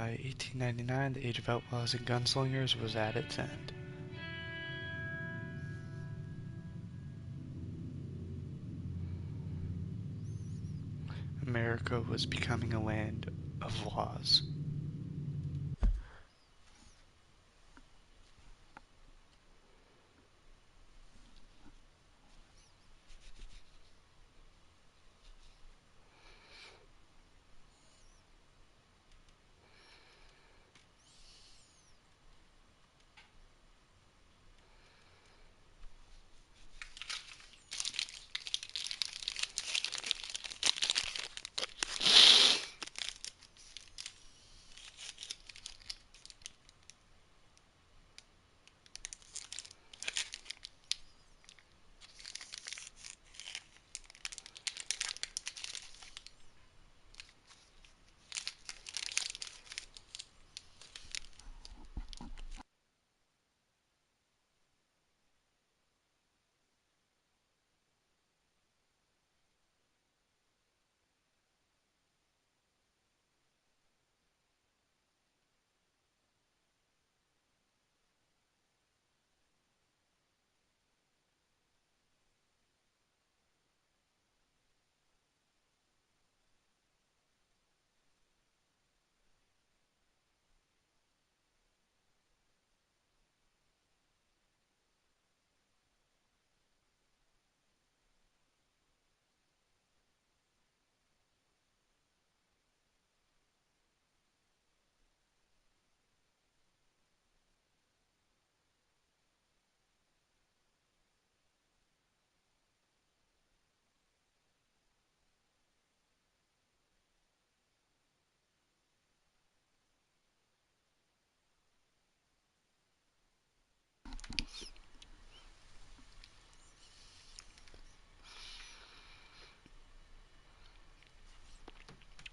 by 1899, the Age of Outlaws and Gunslingers was at its end. America was becoming a land of laws.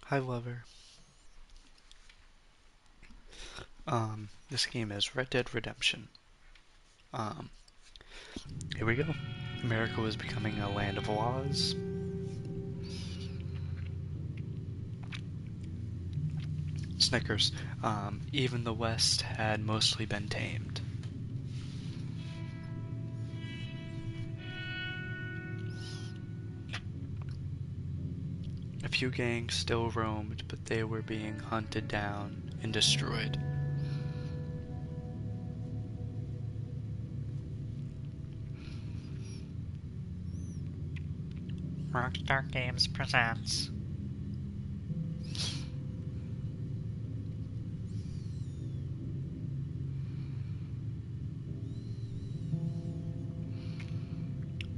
Hi, lover. This game is Red Dead Redemption. Um, Here we go. America was becoming a land of laws. Snickers. Even the West had mostly been tamed. A few gangs still roamed, but they were being hunted down and destroyed. Rockstar Games presents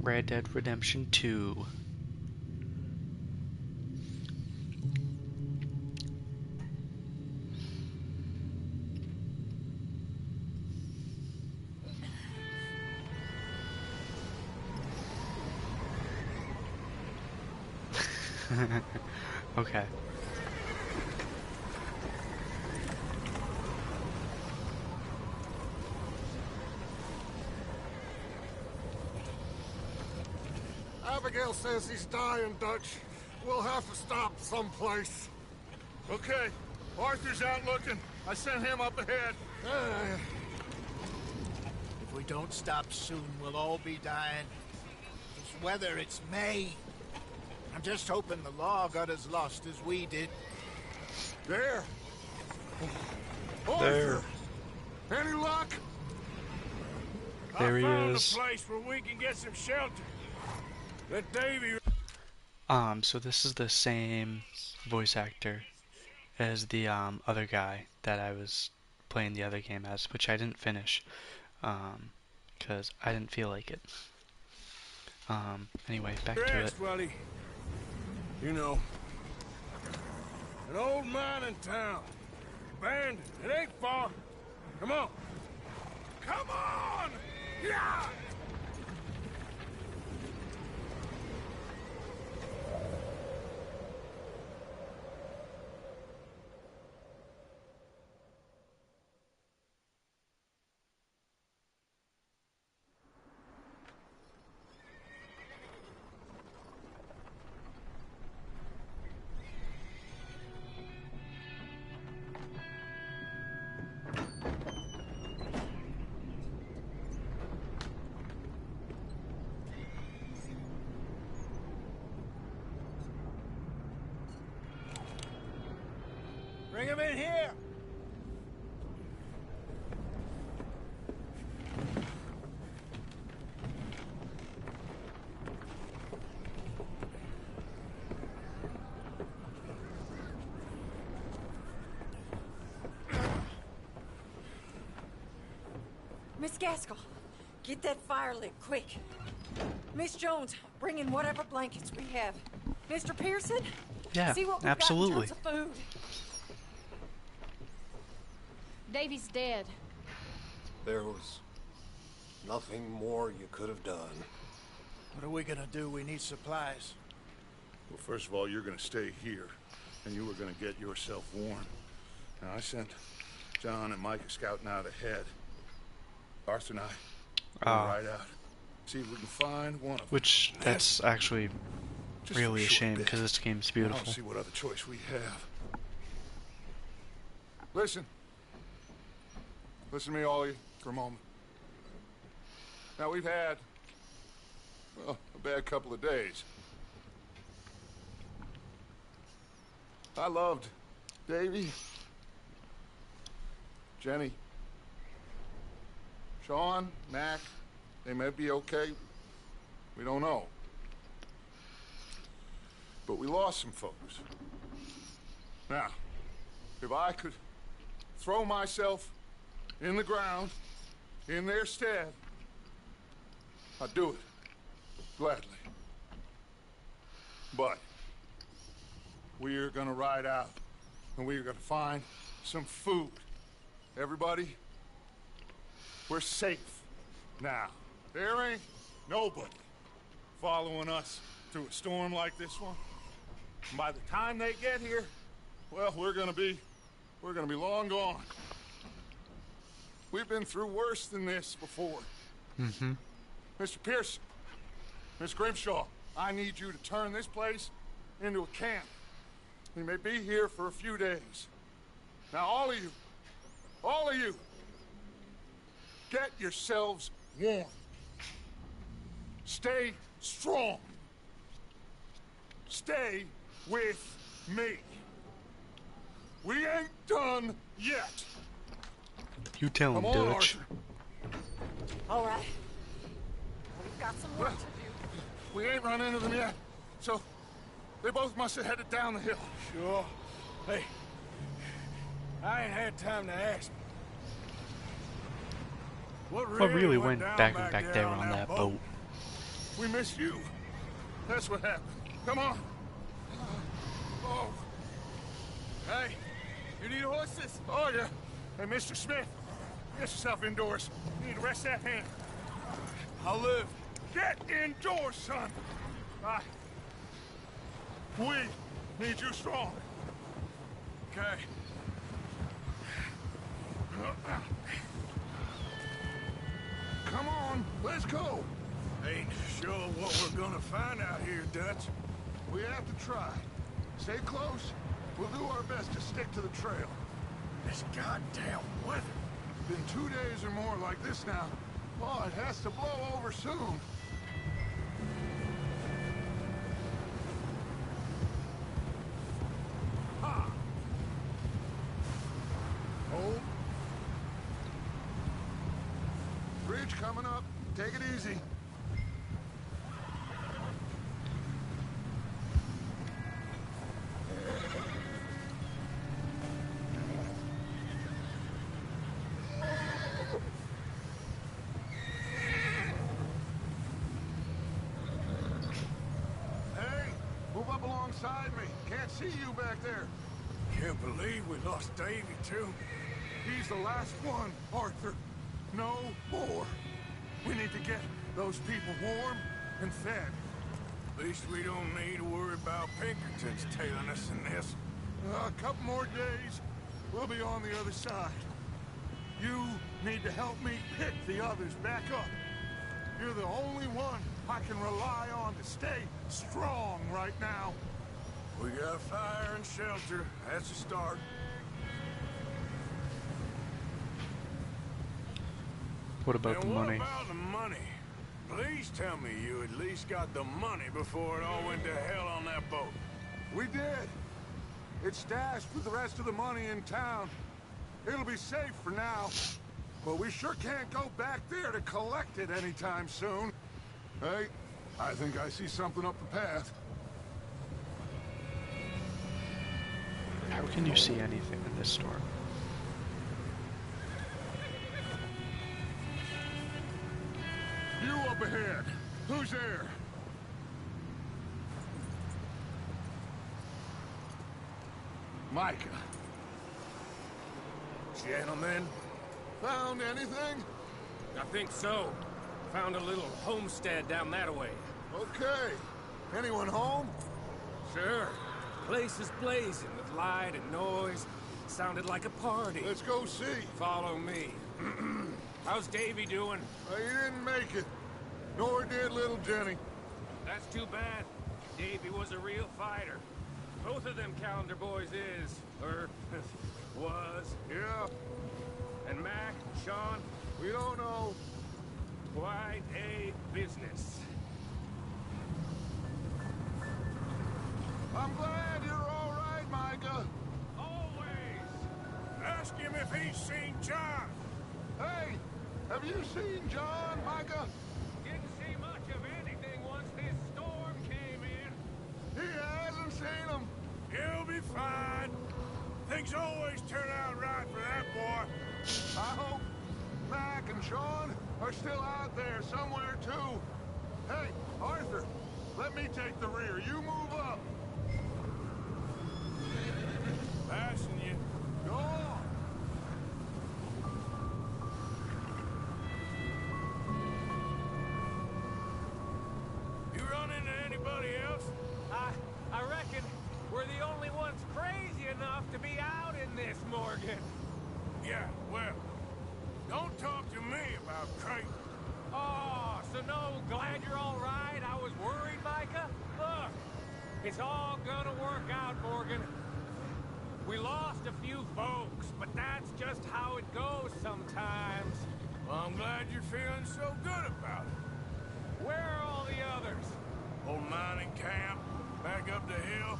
Red Dead Redemption 2. Okay. Abigail says he's dying, Dutch. We'll have to stop someplace. Okay, Arthur's out looking. I sent him up ahead. If we don't stop soon, we'll all be dying. This weather, it's May. I'm just hoping the law got as lost as we did. There. There. Arthur, any luck? There I he found is. a place where we can get some shelter. Let Davy... So this is the same voice actor as the other guy that I was playing the other game as, which I didn't finish, because I didn't feel like it. Anyway, back to it. Rest, buddy. You know. An old mining town. Abandoned. It ain't far. Come on. Come on! Yeah! Bring him in here! Miss Gaskell, get that fire lit, quick. Miss Jones, bring in whatever blankets we have. Mr. Pearson, Yeah, see what we've absolutely. got in terms of food. Davy's dead. There was nothing more you could have done. What are we gonna do? We need supplies. Well, first of all, you're gonna stay here, and you were gonna get yourself warm. Now, I sent John and Micah scouting out ahead. Arthur and I will ride out. See if we can find one of them. Which, that's actually Just really for a short shame, bit. because this game's I don't beautiful. see what other choice we have. Listen. Listen to me, all of you, for a moment. Now, we've had, well, a bad couple of days. I loved Davy, Jenny, Sean, Mac. They may be okay. We don't know. But we lost some folks. Now, if I could throw myself in the ground in their stead, I'd do it. Gladly. But we're gonna ride out and we're gonna find some food. Everybody, we're safe now. There ain't nobody following us through a storm like this one. And by the time they get here, well, we're gonna be long gone. We've been through worse than this before. Mm-hmm. Mr. Pearson, Miss Grimshaw, I need you to turn this place into a camp. We may be here for a few days. Now, all of you, get yourselves warm. Stay strong. Stay with me. We ain't done yet. You tell him, Come on, Dutch. Arthur. All right. We've got some work to do. We ain't run into them yet, so they both must have headed down the hill. Sure. Hey, I ain't had time to ask. What really went down back there on that boat? We missed you. That's what happened. Come on. Oh. Hey, you need horses? Oh, yeah. Hey, Mr. Smith, get yourself indoors. You need to rest that hand. I'll live. Get indoors, son. We need you strong. Okay. Come on, let's go. Ain't sure what we're gonna find out here, Dutch. We have to try. Stay close. We'll do our best to stick to the trail. This goddamn weather. Been 2 days or more like this now. Oh, it has to blow over soon. Ha! Hold. Bridge coming up. Take it easy. Hey, move up alongside me. Can't see you back there. Can't believe we lost Davy, too. He's the last one, Arthur. No more. We need to get those people warm and fed. At least we don't need to worry about Pinkertons tailing us in this. A couple more days, we'll be on the other side. You need to help me pick the others back up. You're the only one I can rely on to stay strong right now. We got fire and shelter. That's a start. What about the And what money? about the money? Please tell me you at least got the money before it all went to hell on that boat. We did. It's stashed with the rest of the money in town. It'll be safe for now. But we sure can't go back there to collect it anytime soon. Hey, I think I see something up the path. How can you see anything in this storm? You up ahead. Who's there? Micah. Gentlemen, Found anything? I think so. Found a little homestead down that way. Okay. Anyone home? Sure. Place is blazing with light and noise. Sounded like a party. Let's go see. Follow me. How's Davy doing? He didn't make it. Nor did little Jenny. That's too bad. Davy was a real fighter. Both of them calendar boys is, or was. Yeah, And Mac, Sean, we don't know. quite a business. I'm glad you're all right, Micah. Always. ask him if he's seen John. Hey, have you seen John, Micah? Didn't see much of anything once this storm came in. He hasn't seen him. He'll be fine. Things always turn out right for that boy. I hope Mac and Sean are still out there somewhere, too. Hey, Arthur, let me take the rear. You move up. Passing you. Go on. You run into anybody else? I reckon we're the only ones crazy enough to be out in this, Morgan. Yeah, well, don't talk to me about crazy. Oh, so no, glad you're all right. I was worried, Micah. Look, it's all gonna work out, Morgan. We lost a few folks, but that's just how it goes sometimes. Well, I'm glad you're feeling so good about it. Where are all the others? Old mining camp, back up the hill.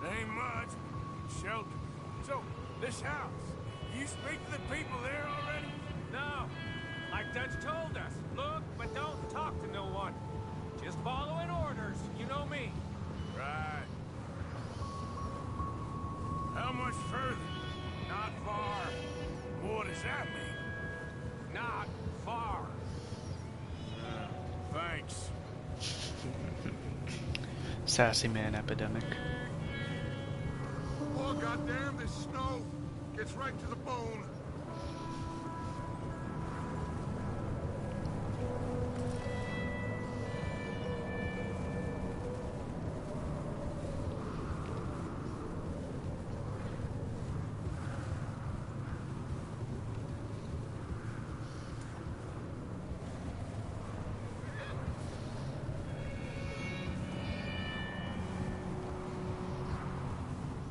Ain't much, shelter. So, this house, you speak to the people there already? No, like Dutch told us. Look, but don't talk to no one. Just following orders, you know me. Right. How much further? Not far. What does that mean? Not far. Thanks. Sassy man epidemic. Oh, goddamn, this snow gets right to the bone.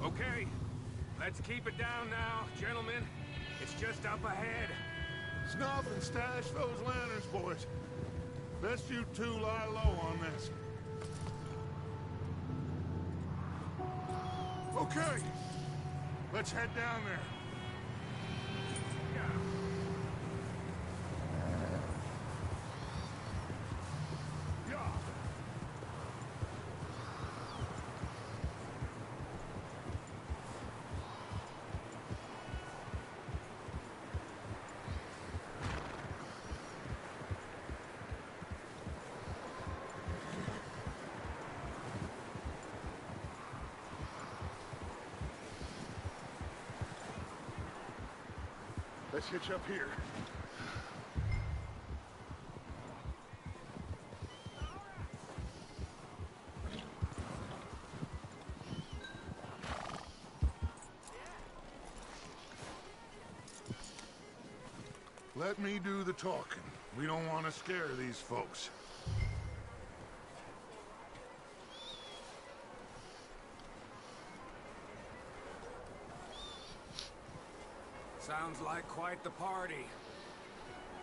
Okay, let's keep it down now, gentlemen. It's just up ahead. Snuff and stash those lanterns, boys. Best you two lie low on this. Okay, let's head down there. Yeah. Let's hitch up here. Let me do the talking. We don't want to scare these folks. Sounds like quite the party.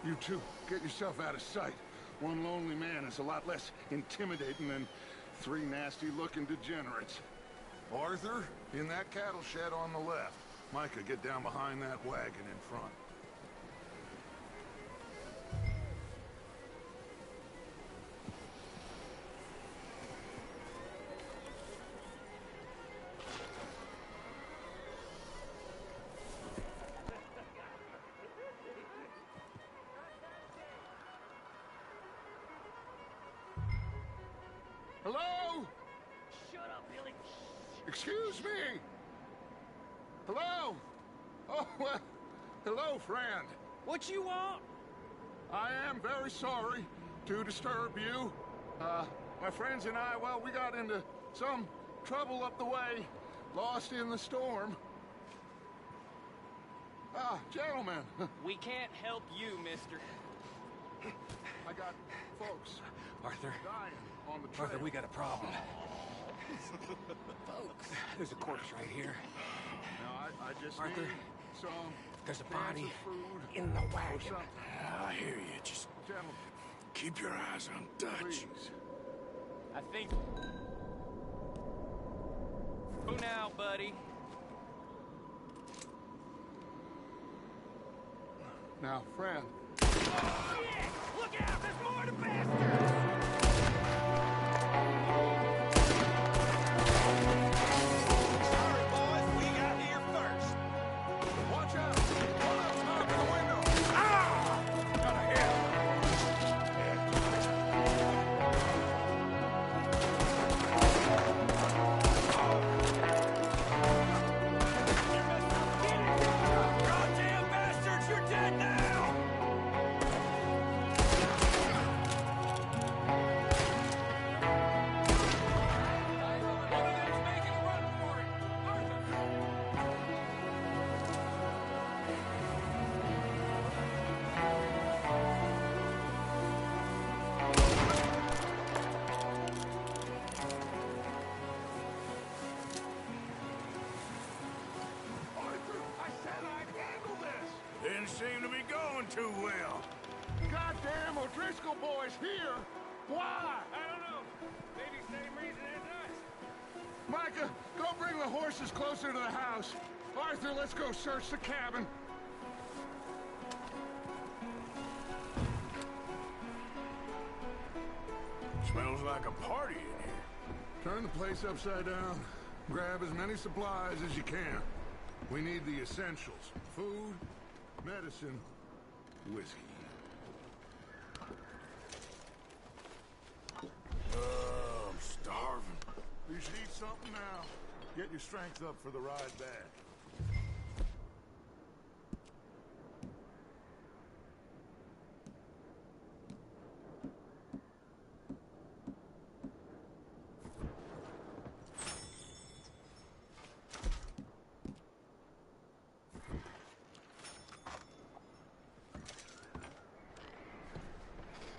You two, get yourself out of sight. One lonely man is a lot less intimidating than three nasty-looking degenerates. Arthur, in that cattle shed on the left. Micah, get down behind that wagon in front. Hello? Shut up, Billy. Excuse me? Hello? Oh, well, hello, friend. What you want? I am very sorry to disturb you. My friends and I, well, we got into some trouble up the way, lost in the storm. Gentlemen, We can't help you, mister. I got folks Arthur, dying on the trail. Arthur, we got a problem. Folks, there's a corpse right here. Now, I just Arthur, need some there's a cans body of food in the or wagon. something. I hear you. Just Gentlemen, keep your eyes on Dutch. please. I think... Who now, buddy? Now, friend, Look out! There's more to bastards! Sorry, boys. We got here first. watch out! One up top of the window! Got a hit. Goddamn bastards, you're dead now! One of them's making a run for it! Arthur! Arthur, I said I'd handle this! Didn't seem to be going too well. Goddamn O'Driscoll boys here! Why? I don't know. Maybe same reason as us. Micah, go bring the horses closer to the house. Arthur, let's go search the cabin. Smells like a party in here. Turn the place upside down. Grab as many supplies as you can. We need the essentials. Food, medicine, whiskey. I'm starving. You should eat something now. Get your strength up for the ride back.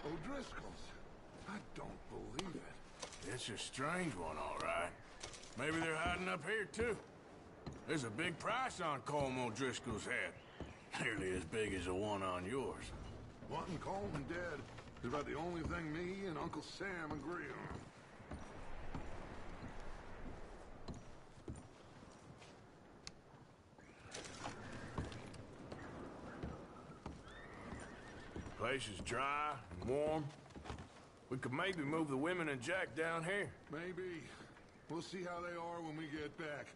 O'Driscoll's. I don't believe it. It's a strange one, all right. Maybe they're hiding up here, too. There's a big price on Colm O'Driscoll's head. Nearly as big as the one on yours. Wanting Coleman dead is about the only thing me and Uncle Sam agree on. Place is dry and warm. We could maybe move the women and Jack down here. Maybe. We'll see how they are when we get back.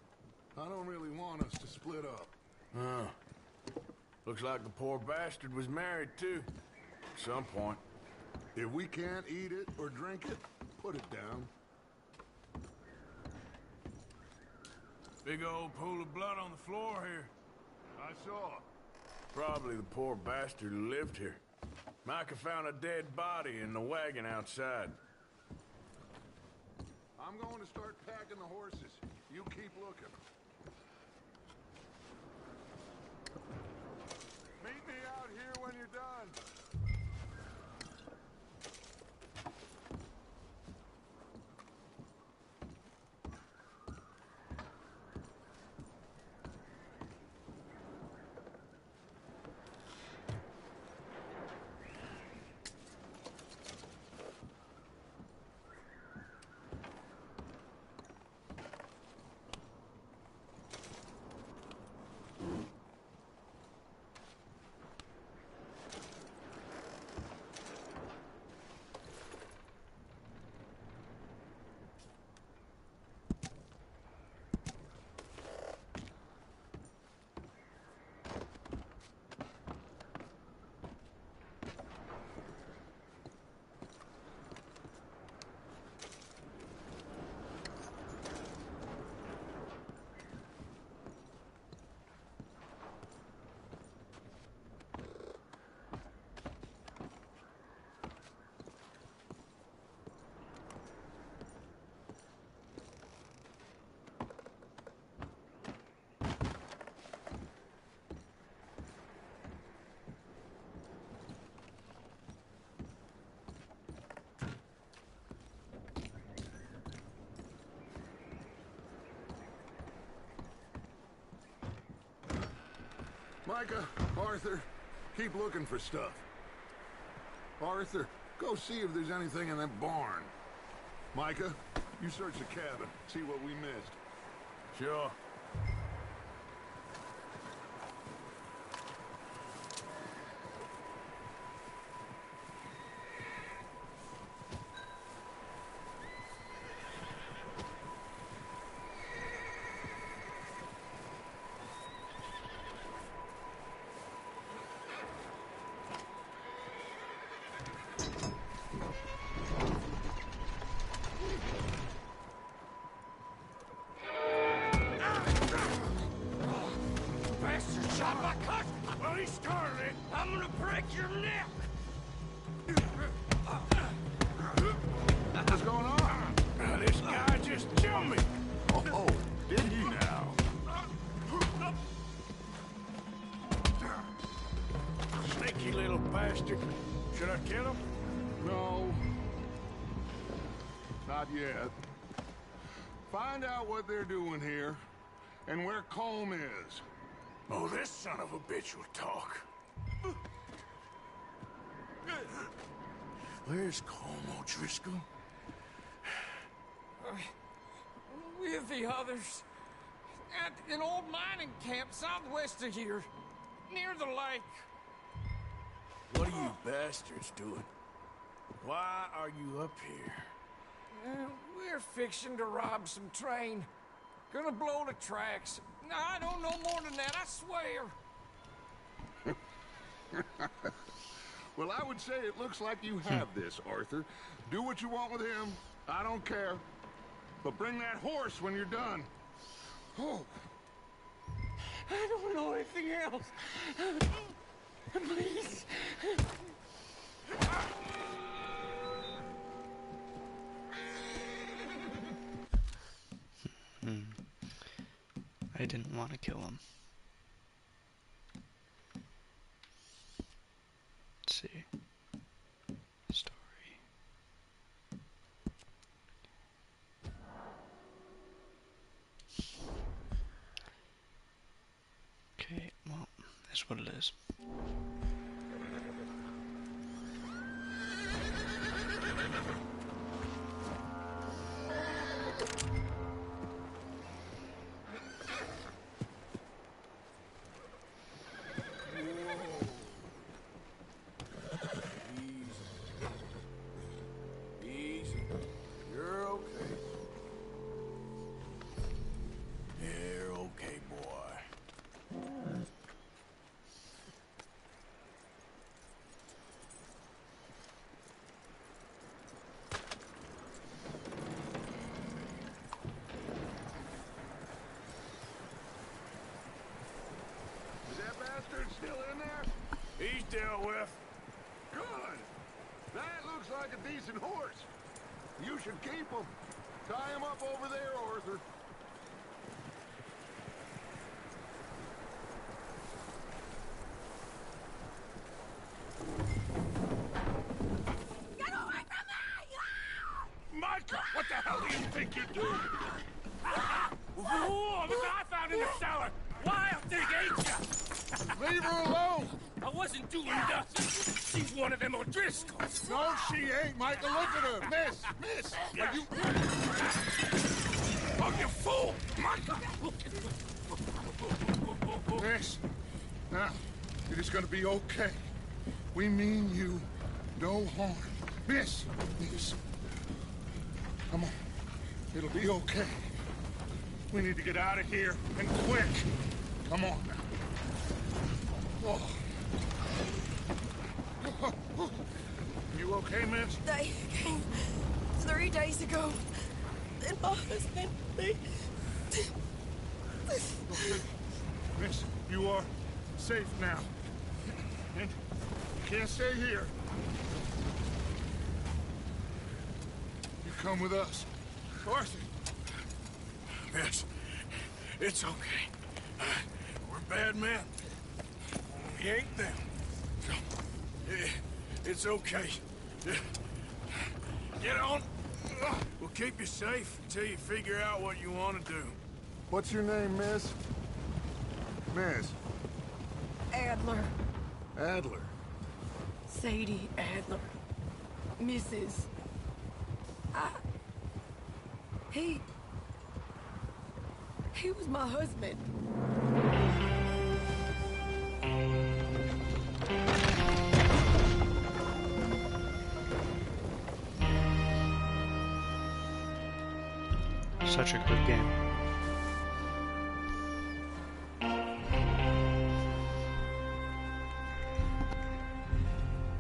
I don't really want us to split up. Looks like the poor bastard was married, too. At some point. If we can't eat it or drink it, put it down. Big old pool of blood on the floor here. I saw. Probably the poor bastard who lived here. Micah found a dead body in the wagon outside. I'm going to start packing the horses. You keep looking. Meet me out here when you're done. Micah, Arthur, keep looking for stuff. Arthur, go see if there's anything in that barn. Micah, you search the cabin, see what we missed. Sure. Bastard shot my cousin! Well, he started it. I'm gonna break your neck! What's going on? This guy just jumped me. Oh, did he now? Sneaky little bastard. Should I kill him? No. Not yet. Find out what they're doing here, and where Colm is. Oh, this son of a bitch will talk. Where's Colm O'Driscoll? With the others. At an old mining camp southwest of here. Near the lake. What are you bastards doing? Why are you up here? We're fixing to rob some train. Gonna blow the tracks. I don't know more than that, I swear. Well, I would say it looks like you have this, Arthur. Do what you want with him. I don't care. But bring that horse when you're done. Oh. I don't know anything else. Please. I didn't want to kill him. Let's see. Story. Okay, well, that's what it is. Easy. You're okay. You're okay, boy. Is that bastard still in there? He's dealt with. Good. That looks like a decent horse. You should keep him. Tie him up over there, Arthur. Micah, what the hell do you think you're doing? Whoa, look what I found in the cellar. Wild thing, ain't ya? Leave her alone. I wasn't doing nothing. She's one of them O'Driscolls. No, she ain't, Micah. Look at her. Miss. Are you... Oh, you fool! Micah! Miss. Now, it is gonna be okay. We mean you no harm. Miss. Come on. It'll be okay. We need to get out of here, and quick. Come on now. Oh. You okay, miss? They came 3 days ago. And my husband, they... Okay. Miss, you are safe now. And you can't stay here. You come with us. Arthur. Yes, it's okay. We're bad men. We ain't them. So, it's okay. Get on. We'll keep you safe until you figure out what you want to do. What's your name, miss? Miss. Adler. Adler. Sadie Adler. Mrs. He was my husband. Such a good game.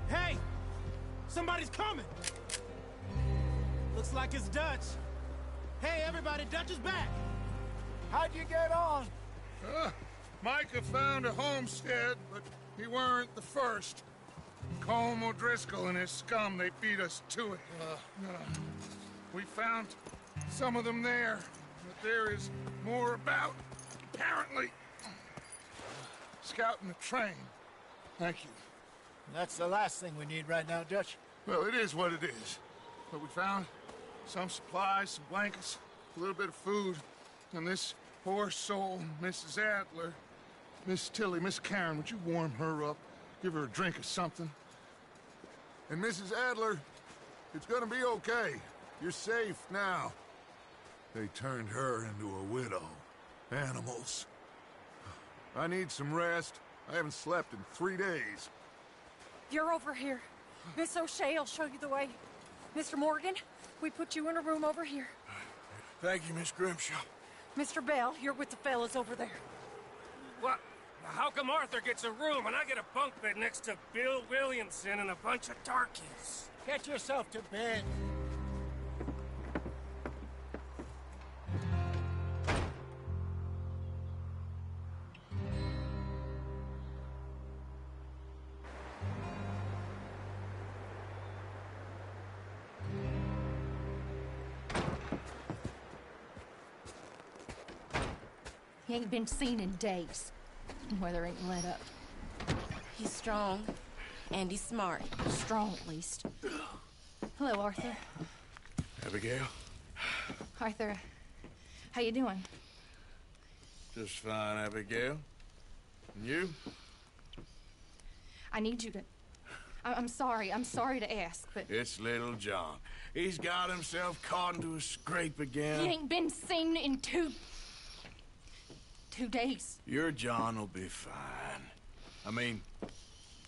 Hey! Somebody's coming! Looks like it's Dutch. Hey, everybody, Dutch is back! How'd you get on? Micah found a homestead, but he weren't the first. Colm O'Driscoll and his scum, they beat us to it. We found some of them there, but there is more about, apparently. Scouting the train. Thank you. That's the last thing we need right now, Dutch. Well, it is what it is. But we found some supplies, some blankets, a little bit of food, and this poor soul, Mrs. Adler, Miss Tilly, Miss Karen, would you warm her up? Give her a drink or something? And Mrs. Adler, it's gonna be okay. You're safe now. They turned her into a widow. Animals. I need some rest. I haven't slept in 3 days. You're over here. Miss O'Shea will show you the way. Mr. Morgan, we put you in a room over here. Thank you, Miss Grimshaw. Mr. Bell, you're with the fellas over there. What? How come Arthur gets a room and I get a bunk bed next to Bill Williamson and a bunch of darkies? Get yourself to bed. He ain't been seen in days. Weather ain't let up. He's strong, and he's smart. Strong, at least. Hello, Arthur. Abigail? Arthur, how you doing? Just fine, Abigail. And you? I need you to... I'm sorry to ask, but... It's little John. He's got himself caught into a scrape again. He ain't been seen in 2 days. Your John will be fine. I mean,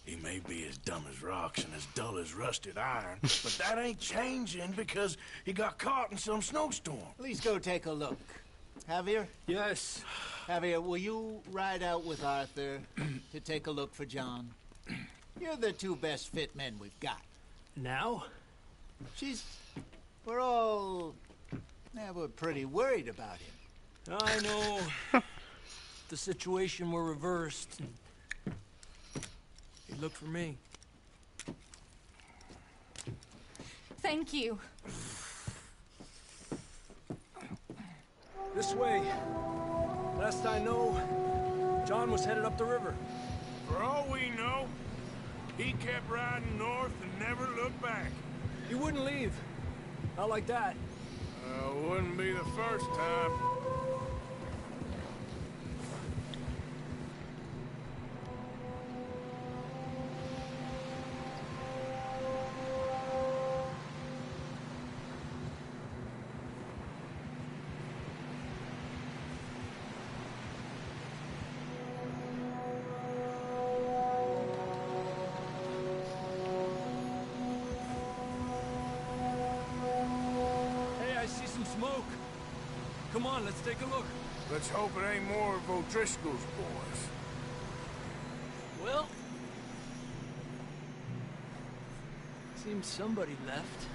he may be as dumb as rocks and as dull as rusted iron, but that ain't changing because he got caught in some snowstorm. Please go take a look. Javier? Yes. Javier, will you ride out with Arthur to take a look for John? You're the 2 best fit men we've got. Now? We're pretty worried about him. I know. The situation were reversed. He looked for me. Thank you. This way. Last I know, John was headed up the river. For all we know, he kept riding north and never looked back. He wouldn't leave. Not like that. Wouldn't be the first time. Smoke. Come on, let's take a look. Let's hope it ain't more of O'Driscoll's boys. Well, seems somebody left.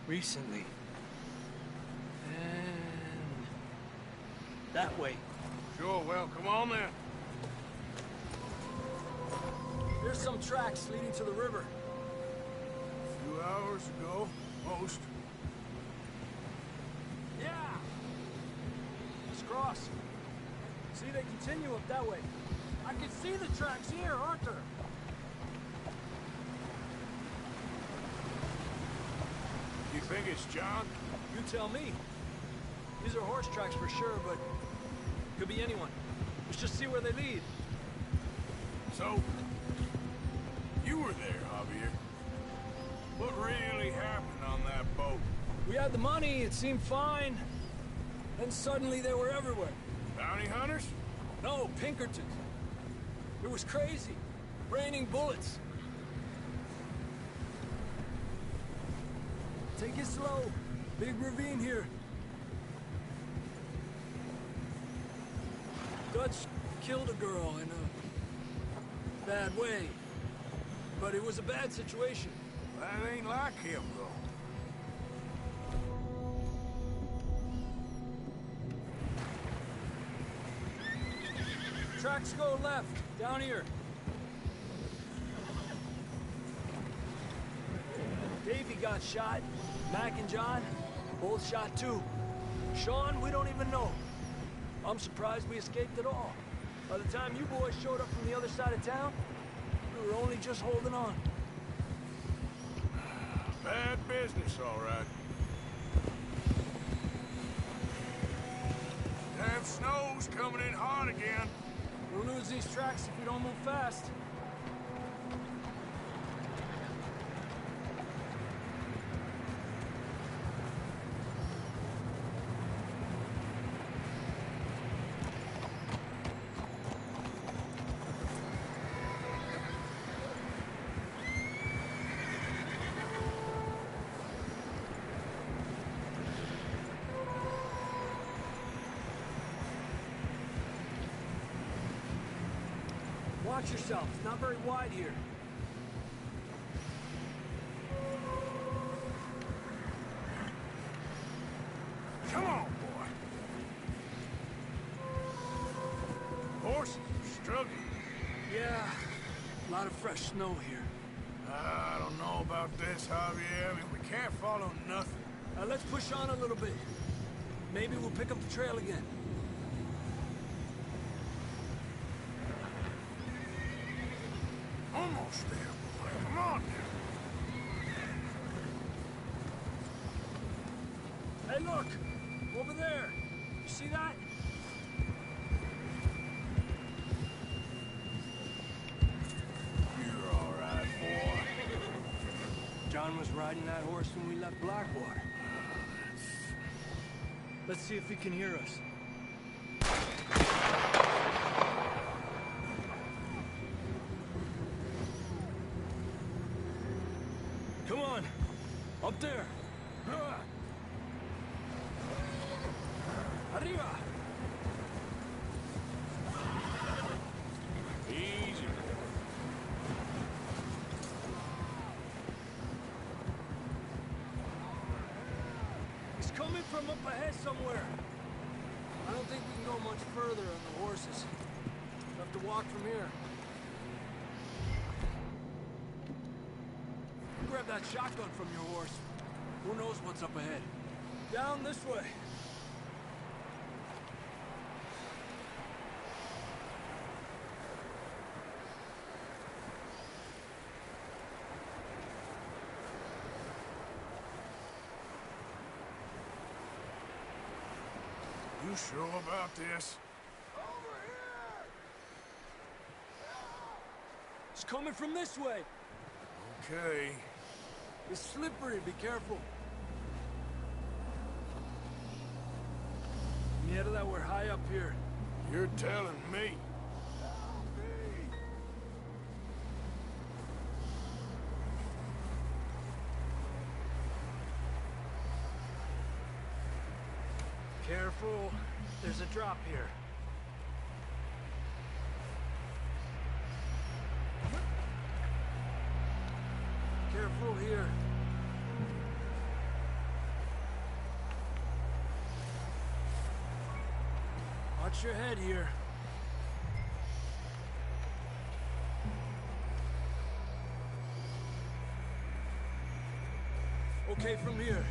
Recently. And that way. Sure, well, come on then. There's some tracks leading to the river. A few hours ago, most. Yeah! Let's cross. See, they continue up that way. I can see the tracks here, Arthur. You think it's John? You tell me. These are horse tracks for sure, but could be anyone. Let's just see where they lead. So, you were there, Javier. What really happened on that boat? We had the money, it seemed fine. Then suddenly they were everywhere. Bounty hunters? No, Pinkertons. It was crazy. Raining bullets. Take it slow. Big ravine here. Dutch killed a girl in a bad way. But it was a bad situation. That ain't like him, though. Tracks go left, down here. Davey got shot. Mac and John, both shot too. Sean, we don't even know. I'm surprised we escaped at all. By the time you boys showed up from the other side of town, we were only just holding on. Bad business, all right. Damn snow's coming in hard again. We'll lose these tracks if we don't move fast. Watch yourself. It's not very wide here. Come on, boy. Horses are struggling. Yeah, a lot of fresh snow here. I don't know about this, Javier. I mean, we can't follow nothing. Let's push on a little bit. Maybe we'll pick up the trail again. Almost there, boy. Come on now. Hey, look! Over there! You see that? You're all right, boy. John was riding that horse when we left Blackwater. Let's see if he can hear us. Come on! Up there! Arriba! Easy. He's coming from up ahead somewhere. I don't think we can go much further on the horses. We'll have to walk from here. Grab that shotgun from your horse. Who knows what's up ahead? Down this way. You sure about this? It's coming from this way. Okay. It's slippery, be careful. Mierda, that we're high up here. You're telling me. Careful. There's a drop here. Careful here. Watch your head here. Okay, from here.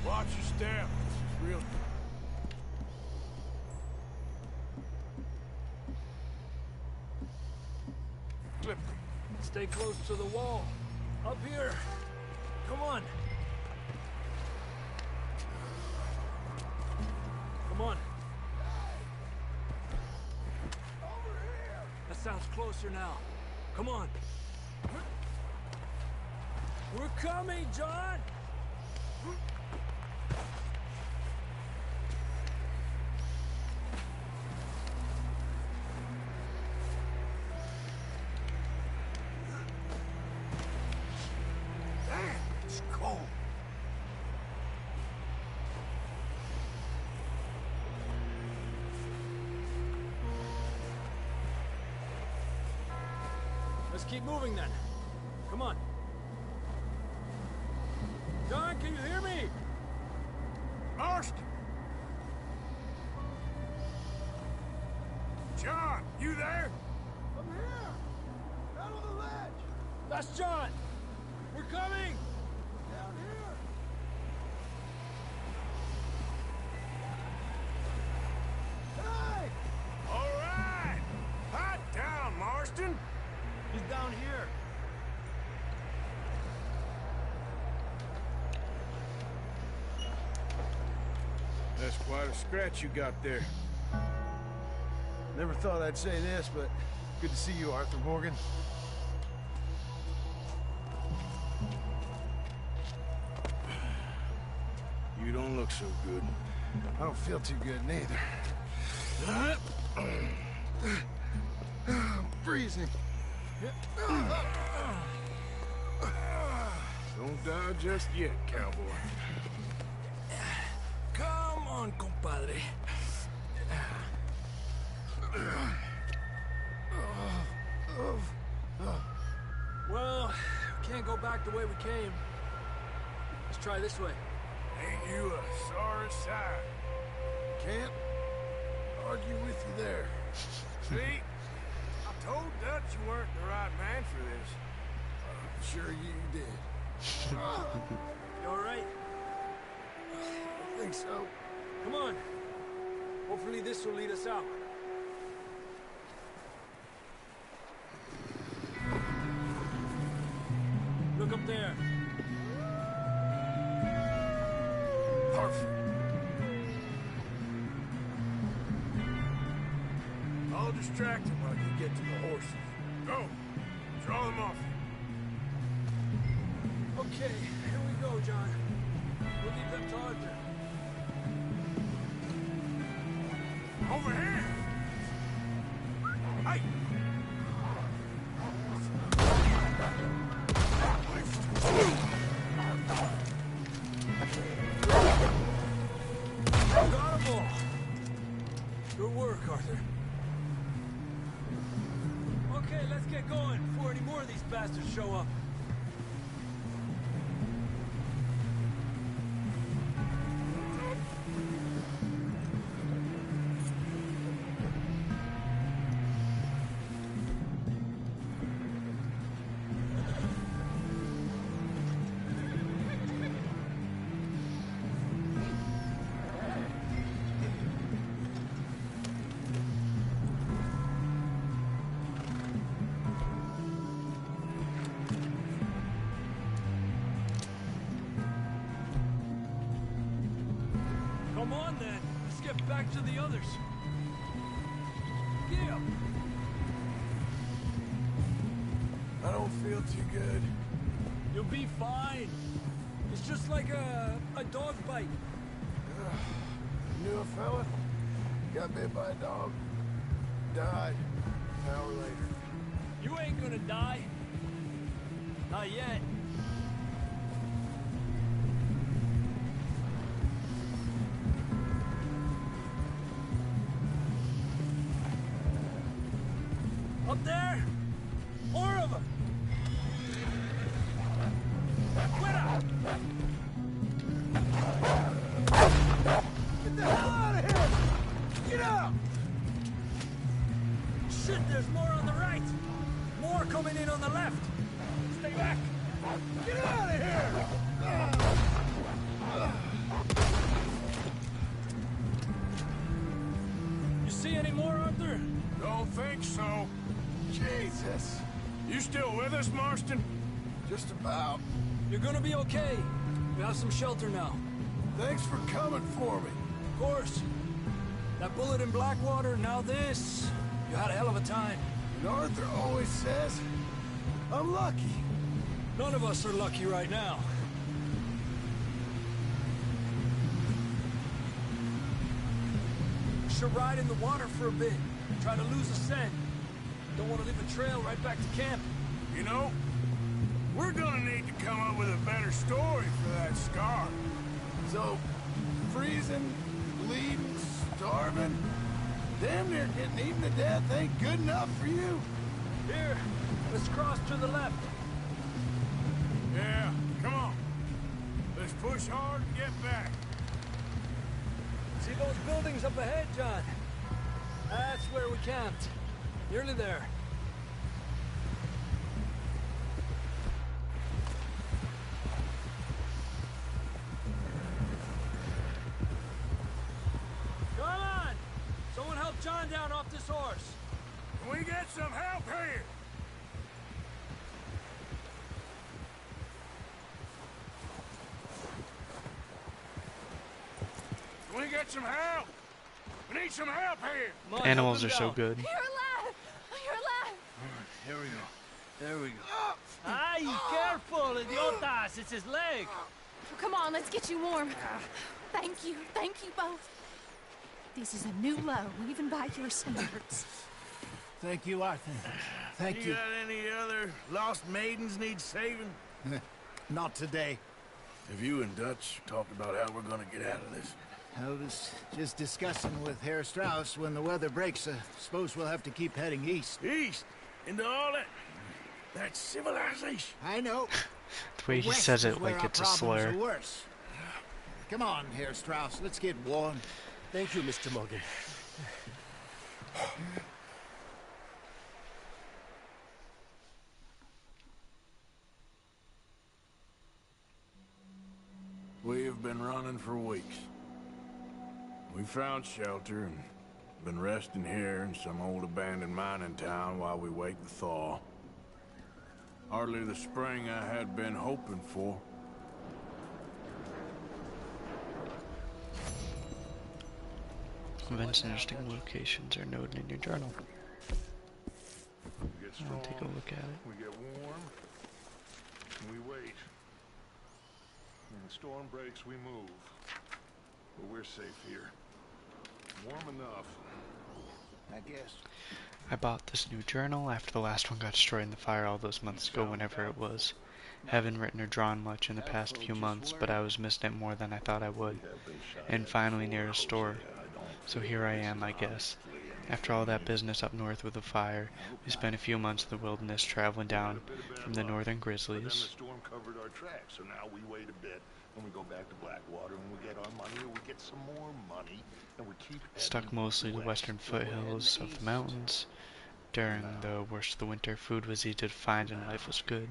Watch your step. This is real. Slippery. Stay close to the wall. Up here. Come on. Come on. closer now. Come on. We're coming, John! Damn, it's cold. Let's keep moving then. Come on. John, can you hear me? Marston! John, you there? I'm here! Down on the ledge! That's John! We're coming! Down here! Hey! All right! Hot down, Marston! He's down here. That's quite a scratch you got there. Never thought I'd say this, but good to see you, Arthur Morgan. You don't look so good. I don't feel too good neither. I'm freezing. Don't die just yet, cowboy. Come on, compadre. Well, can't go back the way we came. Let's try this way. Ain't you a sorry sight? Can't argue with you there. See? I told Dutch you weren't the right man for this. Sure you did. You all right? I think so. Come on. Hopefully this will lead us out. Look up there. Perfect. I'll distract him while you get to the horses. Go. Draw them off. Okay, here we go, John. We'll leave them to Arthur. Over here! Hey! Got 'em all. Good work, Arthur. Okay, let's get going before any more of these bastards show up. Come on, then. Let's get back to the others. Yeah. I don't feel too good. You'll be fine. It's just like a dog bite. Knew a fella, got bit by a dog, died an hour later. You ain't gonna die. Not yet. Up there? More of them! Fuera! Get the hell out of here! Get out! Shit, there's more on the right! More coming in on the left! Stay back! Get out of here! You see any more, Arthur? Don't think so. Jesus! You still with us, Marston? Just about. You're gonna be okay. We have some shelter now. Thanks for coming for me. Of course. That bullet in Blackwater, now this. You had a hell of a time. And Arthur always says, I'm lucky. None of us are lucky right now. We should ride in the water for a bit. Try to lose the scent. Don't want to leave a trail right back to camp. You know, we're gonna need to come up with a better story for that scar. So, freezing, bleeding, starving, damn near getting eaten to death ain't good enough for you? Here, let's cross to the left. Yeah, come on. Let's push hard and get back. See those buildings up ahead, John? That's where we camped. Nearly there. Come on! Someone help John down off this horse. Can we get some help here? Can we get some help? We need some help here. Come on, Animals help are him so down. good. You're alive! You're alive! Here we go. There we go. Ay, careful, idiotas! It's his leg! Come on, let's get you warm. Thank you both. This is a new low, even by your standards. Thank you, Arthur. Thank You you. got any other lost maidens need saving? Not today. Have you and Dutch talked about how we're gonna get out of this? I was just discussing with Herr Strauss when the weather breaks. Suppose we'll have to keep heading east. East? Into all that civilization? I know. The way he West says is it where like our it's a problems slur. are worse. Come on, Herr Strauss. Let's get warm. Thank you, Mr. Morgan. We have been running for weeks. We found shelter and been resting here in some old abandoned mining town while we wait the thaw. Hardly the spring I had been hoping for. Events and interesting locations are noted in your journal. We get strong, I'll take a look at it. we get warm, and we wait. When the storm breaks, we move. But we're safe here. Warm enough. I guess. I bought this new journal after the last one got destroyed in the fire all those months ago, whenever it was. Haven't written or drawn much in the past few months, but I was missing it more than I thought I would. And finally near a store. So here I am, I guess. After all that business up north with the fire, we spent a few months in the wilderness traveling down from the northern Then the grizzlies. storm covered our tracks, so now we wait a bit, and we go back to Blackwater, and we get our money, or we get some more money, and we keep Stuck heading mostly to west. western We're heading foothills of the east. mountains. During the worst of the winter, food was easy to find and life was good.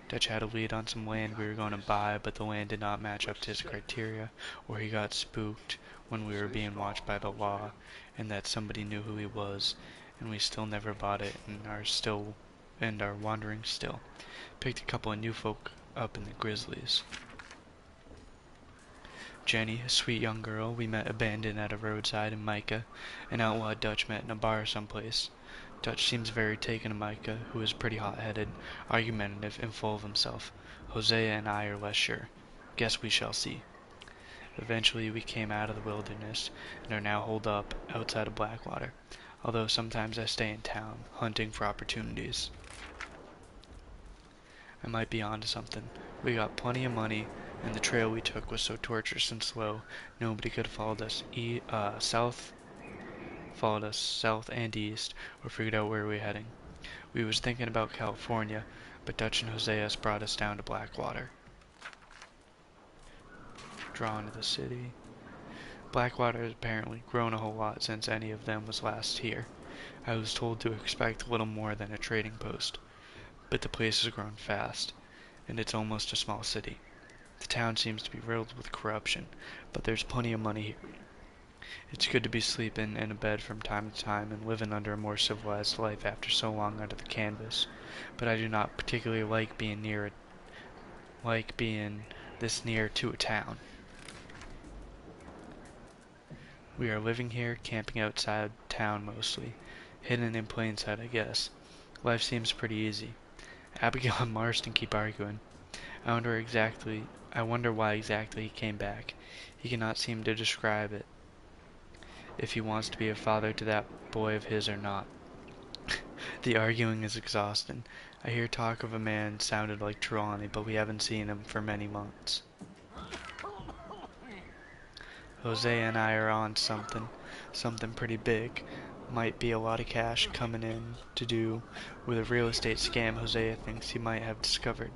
Dutch had a lead on some land we were going to buy, but the land did not match up to his criteria, or he got spooked when we were being watched by the law, and that somebody knew who he was, and we still never bought it and are wandering still. Picked a couple of new folk up in the Grizzlies. Jenny, a sweet young girl we met abandoned at a roadside, and Micah, an outlaw Dutch met in a bar someplace. Dutch seems very taken to Micah, who is pretty hot-headed, argumentative, and full of himself. Hosea and I are less sure. Guess we shall see. Eventually we came out of the wilderness, and are now holed up outside of Blackwater, although sometimes I stay in town, hunting for opportunities. I might be onto something. We got plenty of money, and the trail we took was so tortuous and slow, nobody could have followed us south and east, or figured out where we were heading. We was thinking about California, but Dutch and Hoseas brought us down to Blackwater. Drawn to the city. Blackwater has apparently grown a whole lot since any of them was last here. I was told to expect little more than a trading post, but the place has grown fast, and it's almost a small city. The town seems to be riddled with corruption, but there's plenty of money here. It's good to be sleeping in a bed from time to time and living under a more civilized life after so long under the canvas, but I do not particularly like being this near to a town. We are living here, camping outside town mostly, hidden in plain sight, I guess. Life seems pretty easy. Abigail and Marston keep arguing. I wonder why exactly he came back. He cannot seem to describe it, if he wants to be a father to that boy of his or not. The arguing is exhausting. I hear talk of a man sounded like Trelawney, but we haven't seen him for many months. Jose and I are on something pretty big. Might be a lot of cash coming in to do with a real estate scam Hosea thinks he might have discovered.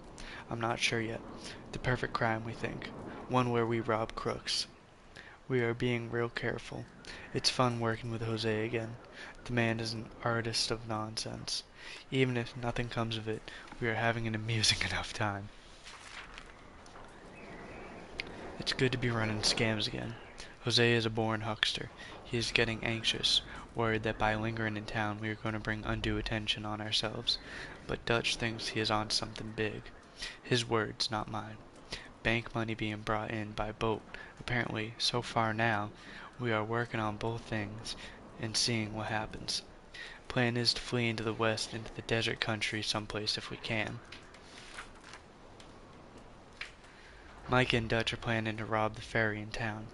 I'm not sure yet. The perfect crime, we think. One where we rob crooks. We are being real careful. It's fun working with Jose again. The man is an artist of nonsense. Even if nothing comes of it, we are having an amusing enough time. It's good to be running scams again. Jose is a born huckster. He is getting anxious, worried that by lingering in town we are going to bring undue attention on ourselves. But Dutch thinks he is on something big. His words, not mine. Bank money being brought in by boat. Apparently, so far now, we are working on both things and seeing what happens. Plan is to flee into the west, into the desert country someplace if we can. Mike and Dutch are planning to rob the ferry in town.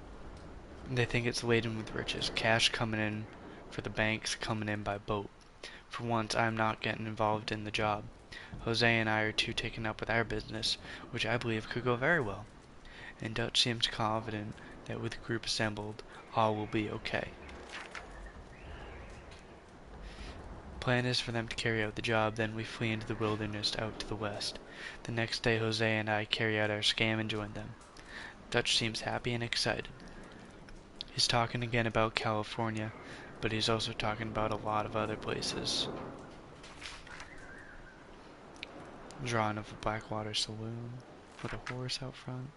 They think it's laden with riches, cash coming in for the banks, coming in by boat. For once, I am not getting involved in the job. Jose and I are too taken up with our business, which I believe could go very well. And Dutch seems confident that with the group assembled, all will be okay. Plan is for them to carry out the job, then we flee into the wilderness out to the west. The next day Jose and I carry out our scam and join them. Dutch seems happy and excited. He's talking again about California, but he's also talking about a lot of other places. Drawing of a Blackwater saloon with a horse out front.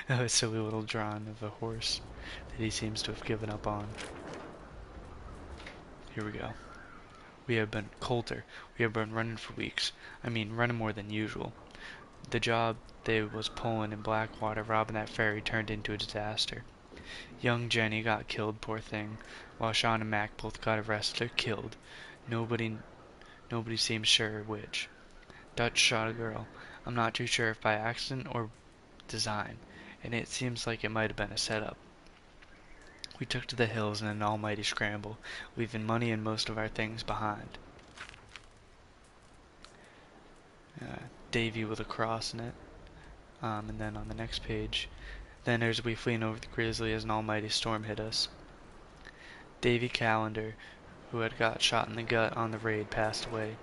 A silly little drawing of a horse that he seems to have given up on. Here we go. We have been running for weeks. I mean, running more than usual. The job they was pulling in Blackwater, robbing that ferry, turned into a disaster. Young Jenny got killed, poor thing, while Sean and Mac both got arrested or killed. Nobody seems sure which. Dutch shot a girl. I'm not too sure if by accident or design, and it seems like it might have been a setup. We took to the hills in an almighty scramble, leaving money and most of our things behind. Davy with a cross in it. And then on the next page, then as we fleeing over the grizzly as an almighty storm hit us. Davy Callender, who had got shot in the gut on the raid, passed away.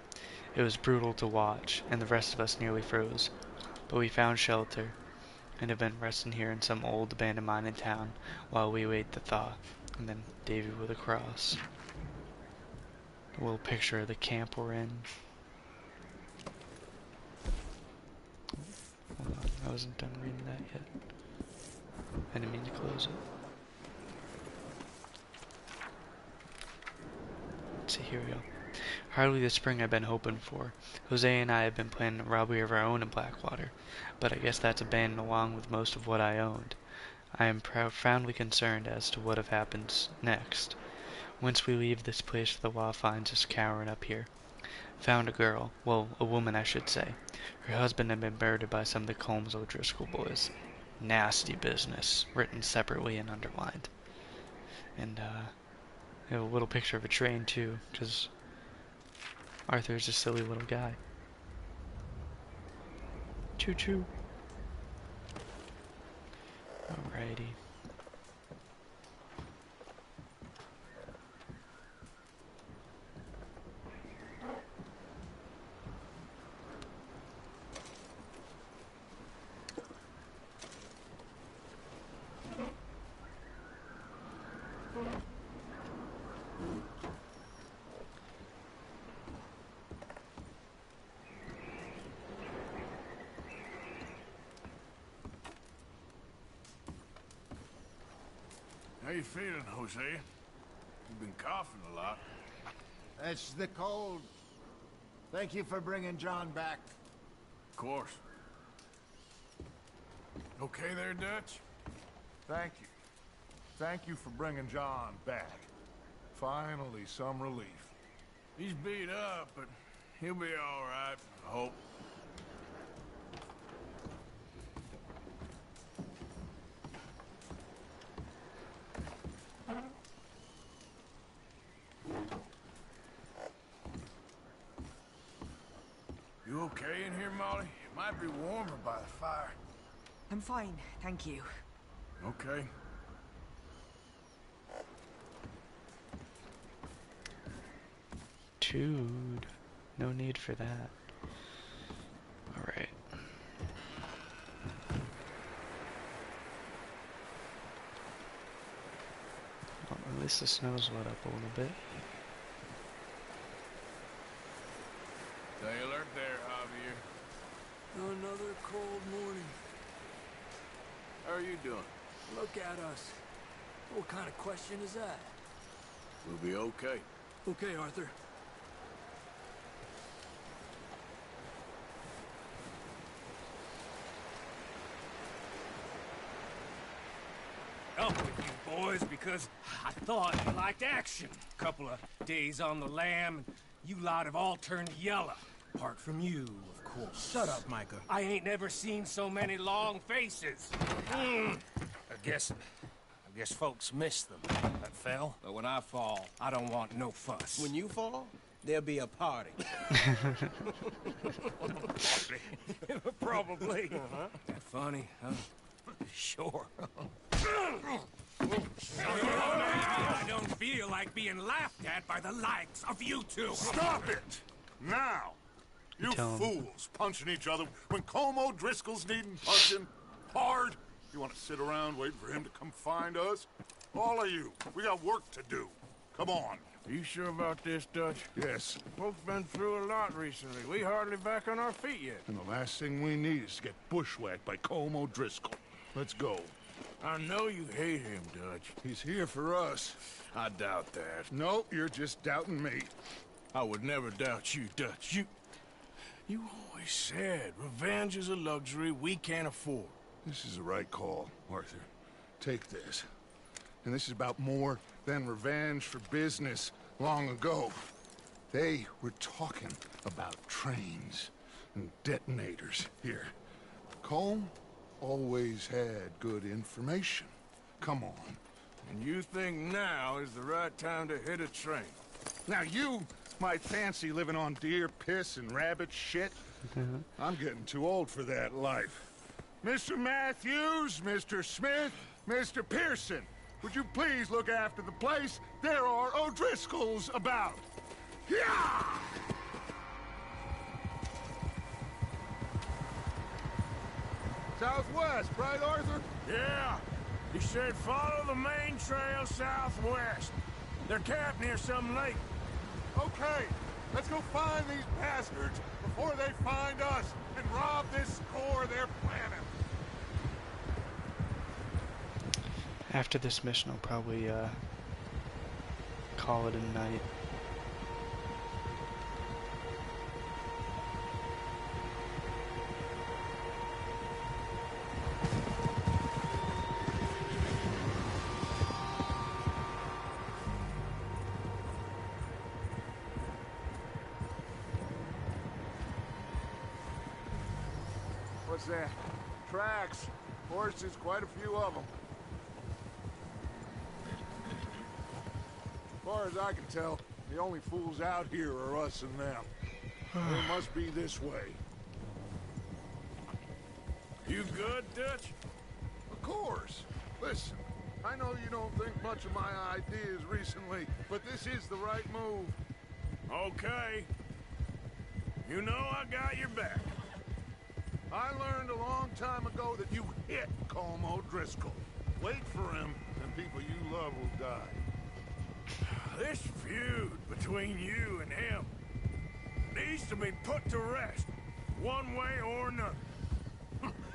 It was brutal to watch, and the rest of us nearly froze. But we found shelter, and have been resting here in some old abandoned mine in town while we wait the thaw. And then Davy with a cross. A little picture of the camp we're in. Hold on, I wasn't done reading that yet. I didn't mean to close it. Let's see, here we go. Hardly the spring I've been hoping for. Jose and I have been planning a robbery of our own in Blackwater, but I guess that's abandoned along with most of what I owned. I am profoundly concerned as to what happens next. Once we leave this place, the law finds us cowering up here. Found a girl, well, a woman I should say. Her husband had been murdered by some of the Combs O'Driscoll boys. Nasty business, written separately and underlined. And, I have a little picture of a train too, because Arthur's a silly little guy. Choo choo. Alrighty. How you feeling, Jose? You've been coughing a lot. It's the cold. Thank you for bringing John back. Of course. Okay there, Dutch? Thank you. Thank you for bringing John back. Finally, some relief. He's beat up, but He'll be all right, I hope. You okay in here, Molly? It might be warmer by the fire. I'm fine, thank you. Okay. Dude, no need for that. Alright. Well, at least the snow's let up a little bit. Stay alert there, Javier. Another cold morning. How are you doing? Look at us. What kind of question is that? We'll be okay. Okay, Arthur. Up with you boys because I thought you liked action. Couple of days on the lam, and you lot have all turned yellow. Apart from you, of course. Shut up, Micah. I ain't never seen so many long faces. I guess folks miss them. That fell. But when I fall, I don't want no fuss. When you fall, there'll be a party. Probably. That funny, huh? Sure. I don't feel like being laughed at by the likes of you two. Stop it! Now! You Tell 'em. fools punching each other when Como Driscoll's needing punching hard. You want to sit around waiting for him to come find us? All of you, we got work to do. Come on. Are you sure about this, Dutch? Yes. Folks been through a lot recently. We hardly back on our feet yet. And the last thing we need is to get bushwhacked by Como Driscoll. Let's go. I know you hate him, Dutch. He's here for us. I doubt that. No, you're just doubting me. I would never doubt you, Dutch. You always said revenge is a luxury we can't afford. This is the right call, Arthur. Take this. And this is about more than revenge for business long ago. They were talking about trains and detonators here. Colm always had good information. Come on. And you think now is the right time to hit a train? Now you might fancy living on deer piss and rabbit shit. I'm getting too old for that life. Mr. Matthews, Mr. Smith, Mr. Pearson, would you please look after the place? There are O'Driscolls about. Yeah! Southwest, right, Arthur? Yeah. He said follow the main trail southwest. They're camped near some lake. Okay, let's go find these bastards before they find us and rob this core they're planning. After this mission, I'll probably call it a night. What's that? Tracks. Horses, quite a few of them. As far as I can tell, the only fools out here are us and them. They must be this way. You good, Dutch? Of course. Listen, I know you don't think much of my ideas recently, but this is the right move. Okay. You know I got your back. I learned a long time ago that you hit Colm O'Driscoll. Wait for him, and people you love will die. This feud between you and him needs to be put to rest, one way or another.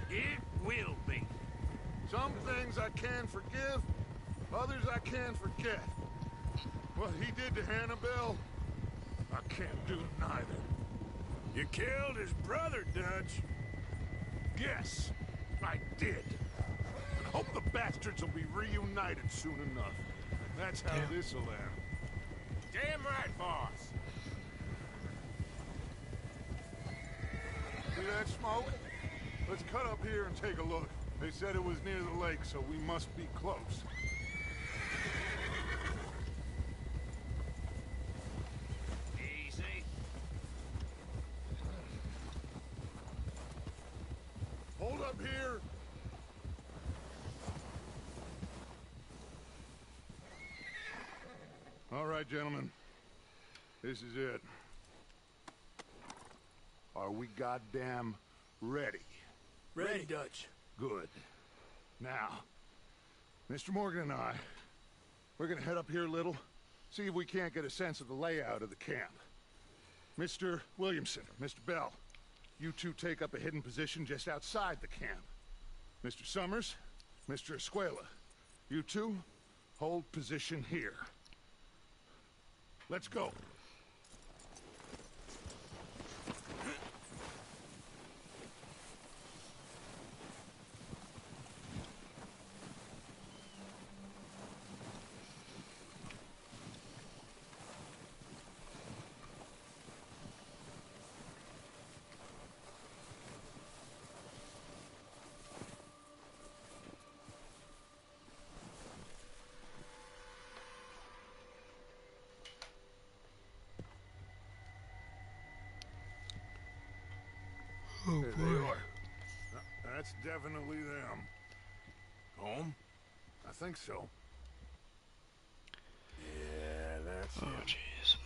It will be. Some things I can forgive, others I can't forget. What he did to Hannibal, I can't do neither. You killed his brother, Dutch. Yes, I did. And hope the bastards will be reunited soon enough. That's how this'll end. Damn right, boss. that smoke? Let's cut up here and take a look. They said it was near the lake, so we must be close. Easy. Hold up here. All right, gentlemen. This is it. Are we goddamn ready? Ready, Dutch. Good. Now, Mr. Morgan and I, we're gonna head up here a little, see if we can't get a sense of the layout of the camp. Mr. Williamson, Mr. Bell, you two take up a hidden position just outside the camp. Mr. Summers, Mr. Escuela, you two hold position here. Let's go. Oh There they are. That's definitely them. Home? I think so. Yeah, that's Oh, it. jeez.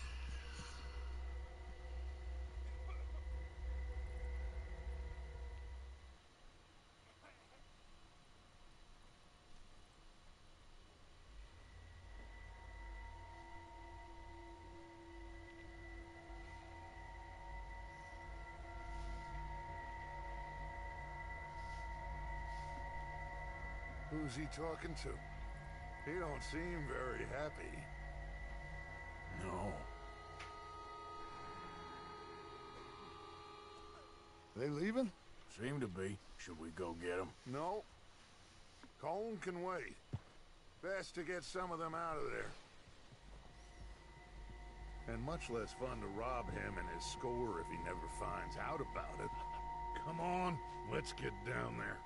Who's he talking to? He don't seem very happy. No. They leaving? Seem to be. Should we go get them? No. Colm can wait. Best to get some of them out of there. And much less fun to rob him and his score if he never finds out about it. Come on, let's get down there.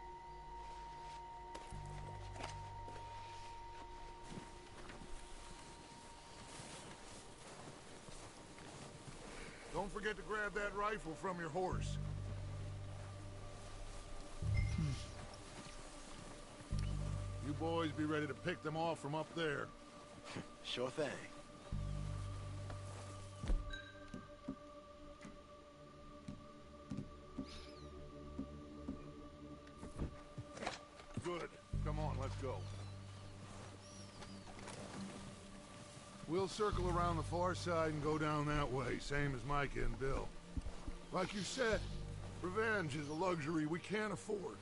Don't forget to grab that rifle from your horse. You boys be ready to pick them off from up there. Sure thing. Good. Come on, let's go. We'll circle around the far side and go down that way, same as Micah and Bill. Like you said, revenge is a luxury we can't afford.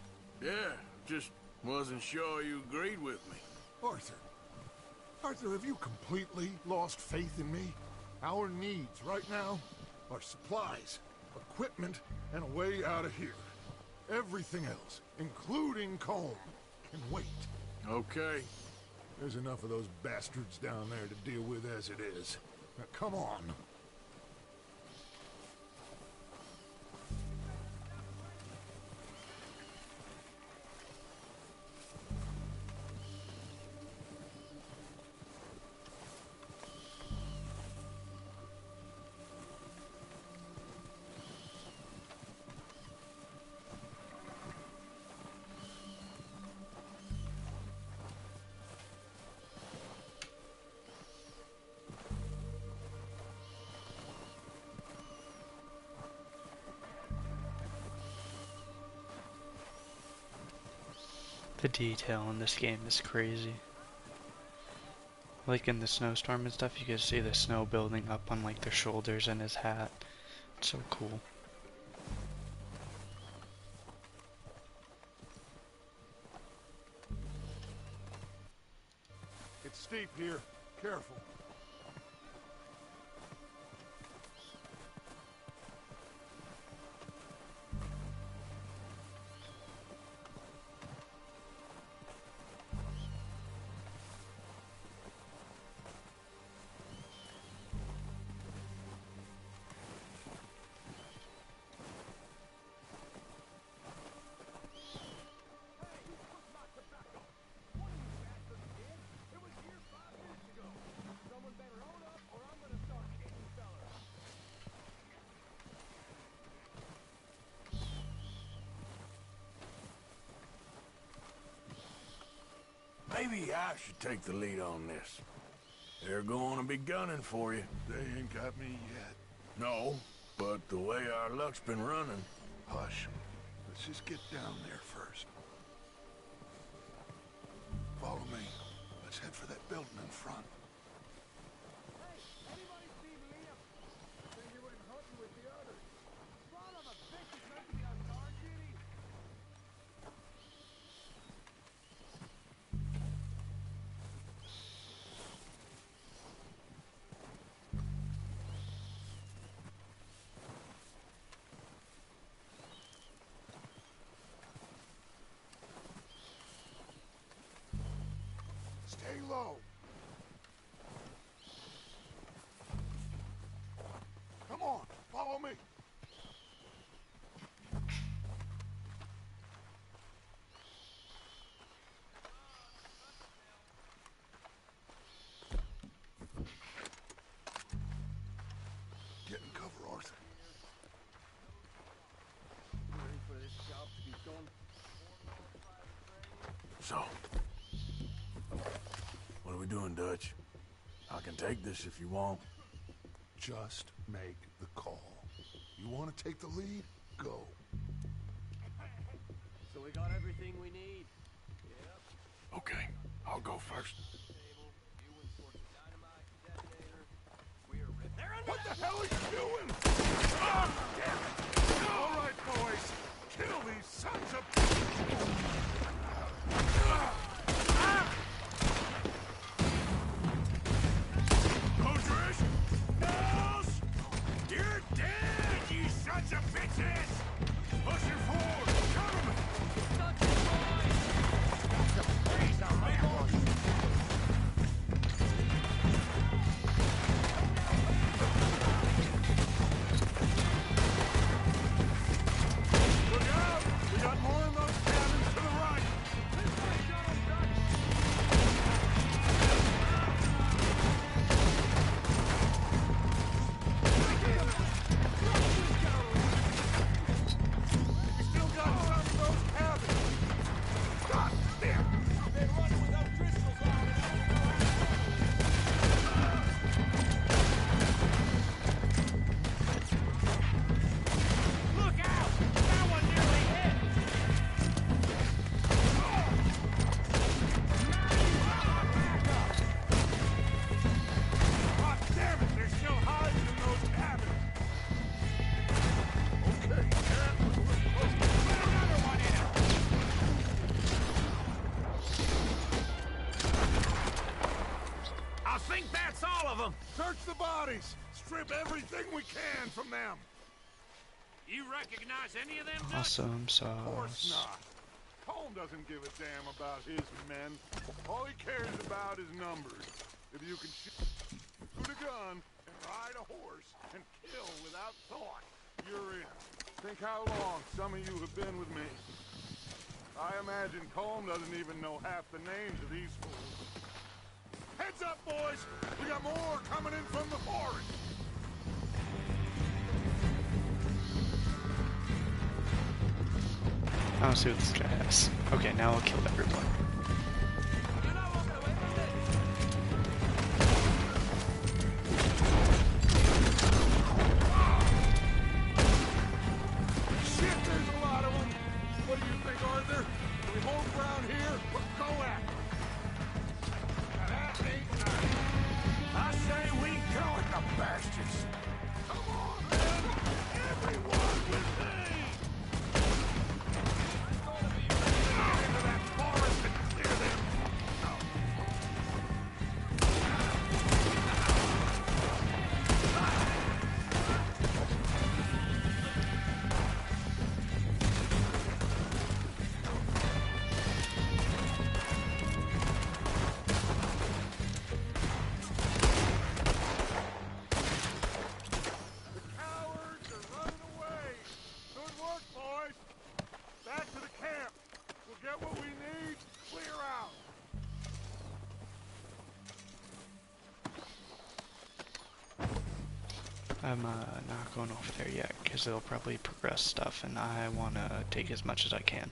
Yeah, just wasn't sure you agreed with me. Arthur. Arthur, have you completely lost faith in me? Our needs right now are supplies, equipment, and a way out of here. Everything else, including Colm, can wait. Okay. There's enough of those bastards down there to deal with as it is. Now, come on. The detail in this game is crazy. Like in the snowstorm and stuff, you can see the snow building up on like their shoulders and his hat. It's so cool. It's steep here. Careful. Maybe I should take the lead on this. They're going to be gunning for you. They ain't got me yet. No, but the way our luck's been running... Hush. Let's just get down there first. Follow me. Let's head for that building in front. Stay low. Come on, follow me. Get in cover, Arthur. Ready for this job to be done? So... what are we doing, Dutch? I can take this if you want. Just make the call. You want to take the lead? Go. So we got everything we need. Okay, I'll go first. What the hell are you doing? Oh, damn it! All right, boys. Kill these sons of... Odrish! Nels! You're dead, you sons of bitches! Push your forward! Come! Freeze on my boy. Look out! We got more in those cabins to the right. We still got some of those cabins. God damn! They're running without crystals on it. Look out! That one nearly hit! God damn it! They're still hiding in those cabins. Okay, yeah, we're close. Put another one in! I think that's all of them. Search the bodies. Strip everything we can from them. You recognize any of them? Awesome Of course sauce. not. Colm doesn't give a damn about his men. All he cares about is numbers. If you can shoot a gun and ride a horse and kill without thought, you're in. Think how long some of you have been with me. I imagine Colm doesn't even know half the names of these fools. Heads up, boys! We got more coming in from the forest! I don't see what this guy has. Okay, now I'll kill everyone. Shit, there's a lot of them! What do you think, Arthur? Do we hold ground here or go at them? That ain't nice. I say we go at the bastards! Come on, man! Everyone with me! Get into that forest and clear them! The cowards are running away! Good work, boys! Back to the camp! We'll get what we need, clear out! I'm not going over there yet because they'll probably progress stuff, and I want to take as much as I can.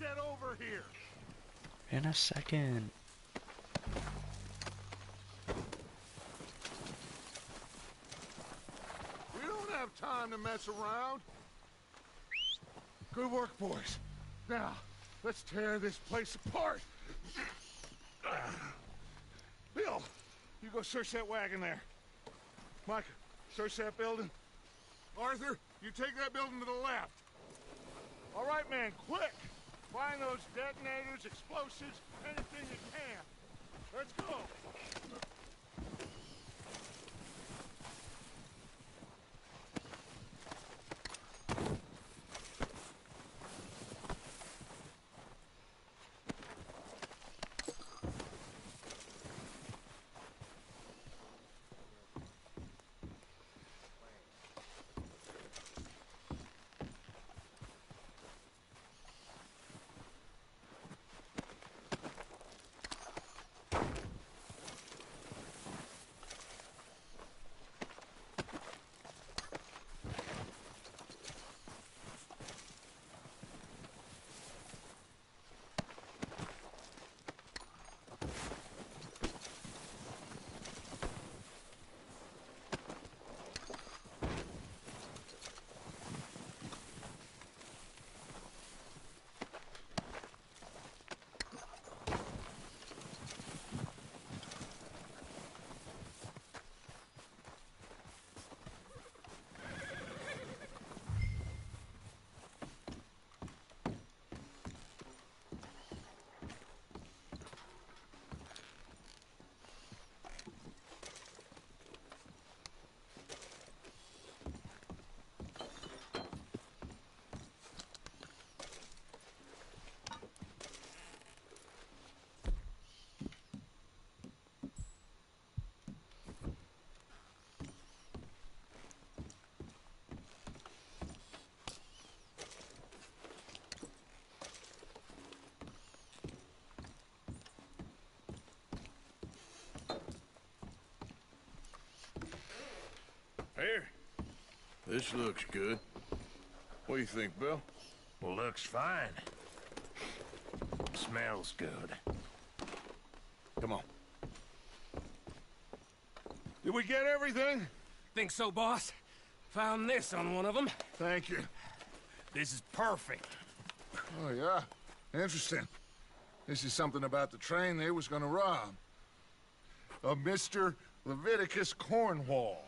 get over here. In a second. We don't have time to mess around. Good work, boys. Now, let's tear this place apart. Bill, you go search that wagon there. Micah, search that building. Arthur, you take that building to the left. All right, man, quick. Find those detonators, explosives, anything you can. Let's go. Here. This looks good. What do you think, Bill? Well, looks fine. Smells good. Come on. Did we get everything? Think so, boss? Found this on one of them. Thank you. This is perfect. Oh, yeah? Interesting. This is something about the train they was gonna rob. A Mr. Leviticus Cornwall.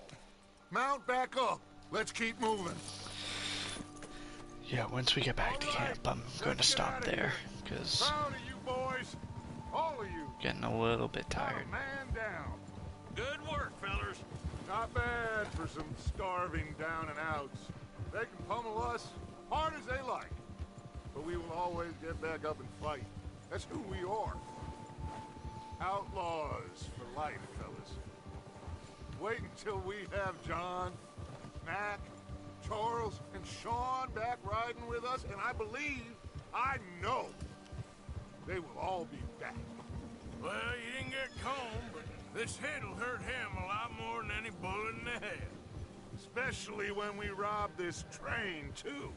Mount back up. Let's keep moving. Yeah, once we get back to camp, I'm going to stop there, because Proud of you boys. All of you. getting a little bit Not tired. a man down. Good work, fellers. Not bad for some starving down and outs. They can pummel us hard as they like. But we will always get back up and fight. That's who we are. Outlaws for life, fellas. Wait until we have John, Mac, Charles, and Sean back riding with us, and I know, they will all be back. Well, you didn't get Combe, but this hit'll hurt him a lot more than any bullet in the head. Especially when we rob this train, too.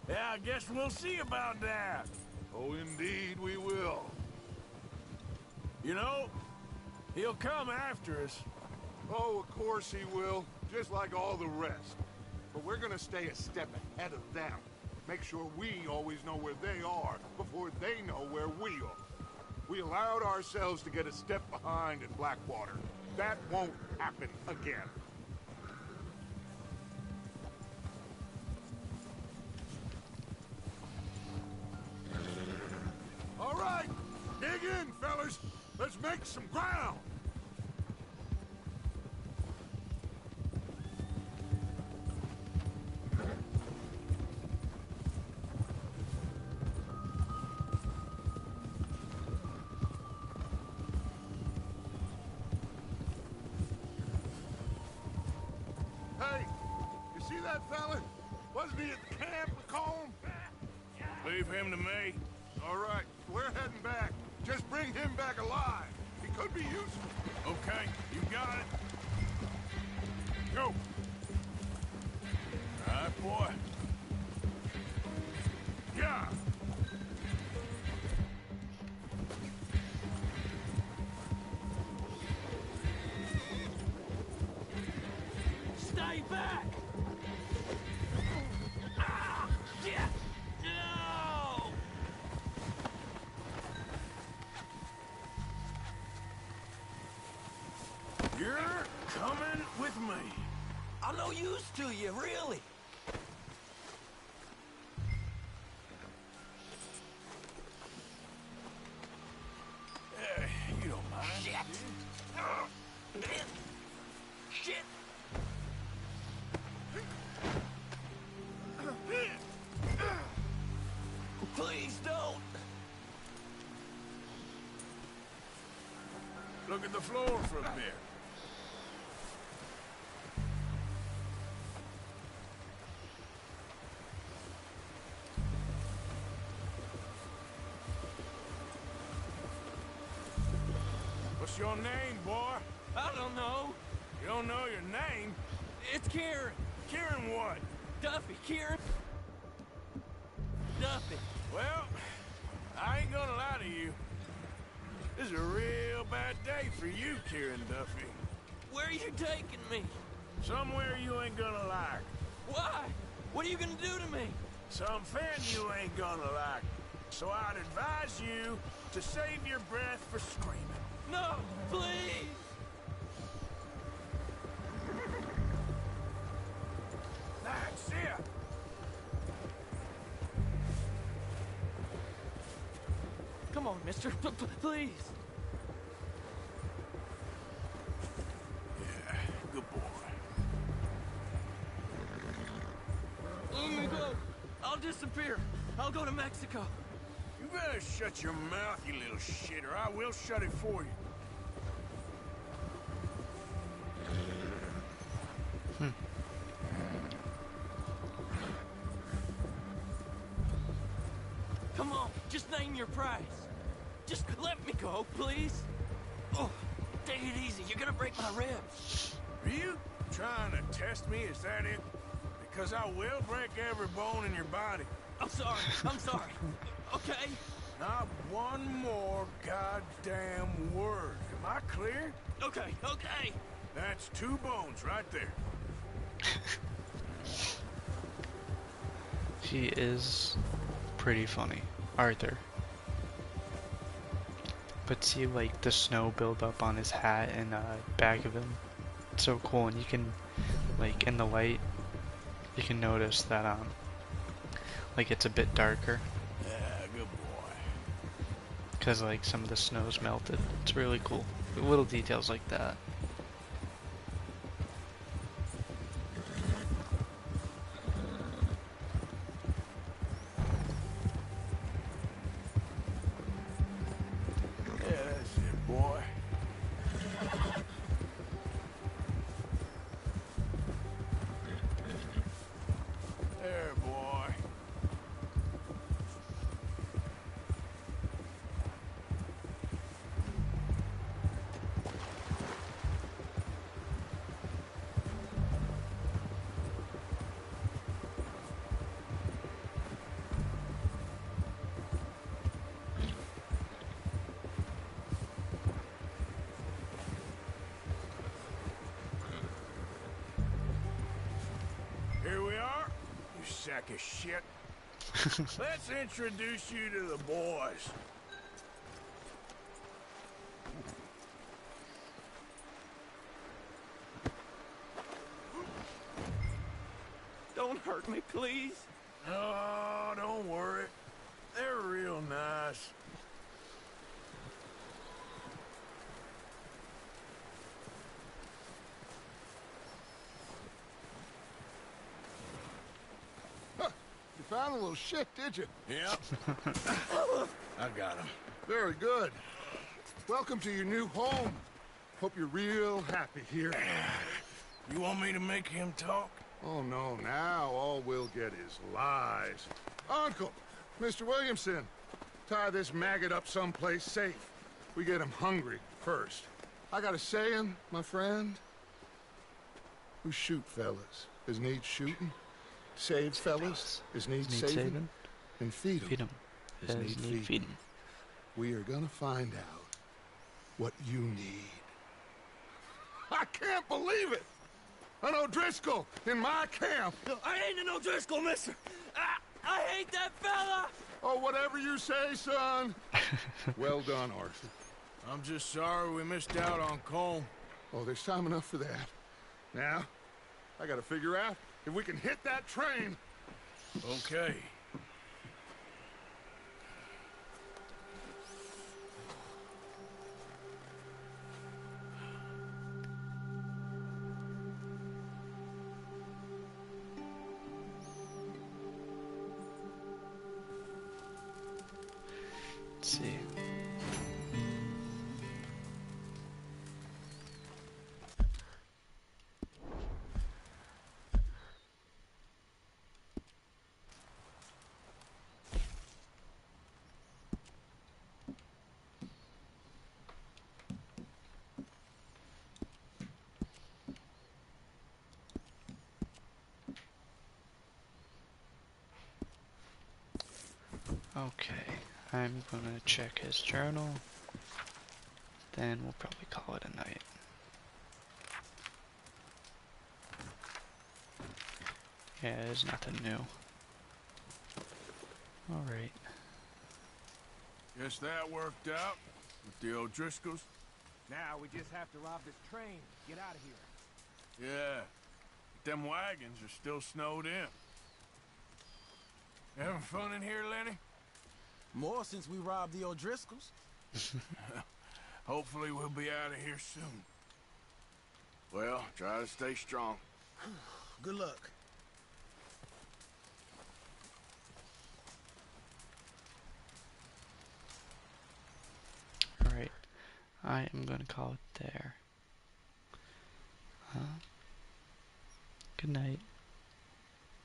Yeah, I guess we'll see about that. Oh, indeed we will. You know, he'll come after us. Oh, of course he will, just like all the rest. But we're gonna stay a step ahead of them. Make sure we always know where they are before they know where we are. We allowed ourselves to get a step behind in Blackwater. That won't happen again. All right, dig in, fellas. Let's make some ground. Hey, you see that fella? Wasn't he at the camp with Colm? Leave him to me. All right, we're heading back. Just bring him back alive. He could be useful. Okay, you got it. Go. All right, boy. Yeah. Stay back! Ah! Shit! No! You're coming with me. I'm no use to you, really. You don't mind. Shit! Shit! Please don't! Look at the floor for a bit. What's your name, boy? I don't know. You don't know your name? It's Kieran. Kieran what? Duffy, Kieran. Duffy. Well, I ain't gonna lie to you. This is a real bad day for you, Kieran Duffy. Where are you taking me? Somewhere you ain't gonna like. Why? What are you gonna do to me? Something you ain't gonna like. So I'd advise you to save your breath for screaming. No, please! That's it! Come on, mister. Please. Yeah, good boy. Let me go. I'll disappear. I'll go to Mexico. You better shut your mouth, you little shit, or I will shut it for you. Come on, just name your price. Just let me go, please. Oh, take it easy. You're gonna break my ribs. Are you trying to test me? Is that it? Because I will break every bone in your body. I'm sorry. I'm sorry. Okay? Not one more goddamn word. Am I clear? Okay, okay. That's 2 bones right there. He is pretty funny, Arthur. But see, like, the snow build up on his hat and back of him. It's so cool, and you can, like, in the light, you can notice that, like, it's a bit darker. Yeah, good boy. Because, like, some of the snow's melted. It's really cool. Little details like that. Yeah, that's it, boy. There, boy. Here we are, you sack of shit. Let's introduce you to the boys. Don't hurt me, please. Oh, don't worry. They're real nice. You found a little shit, did you? Yep. I got him. Very good. Welcome to your new home. Hope you're real happy here. You want me to make him talk? Oh, no, now all we'll get is lies. Uncle, Mr. Williamson, tie this maggot up someplace safe. We get him hungry first. I got a saying, my friend. We shoot fellas as need shooting, save fellas as need saving, and feed 'em as need feeding. We are gonna find out what you need. I can't believe it! An O'Driscoll in my camp. I ain't an O'Driscoll, mister. I hate that fella. Oh, whatever you say, son. Well done, Arthur. I'm just sorry we missed out on Colm. Oh, there's time enough for that. Now, I gotta figure out if we can hit that train. Okay. Let's see. Okay, I'm gonna check his journal, then we'll probably call it a night. Yeah, there's nothing new. Alright. Guess that worked out with the O'Driscolls. Now we just have to rob this train. Get out of here. Yeah. But them wagons are still snowed in. Having fun in here, Lenny? More since we robbed the O'Driscolls. Hopefully we'll be out of here soon. Well, try to stay strong. Good luck. Alright, I am gonna call it there. Good night.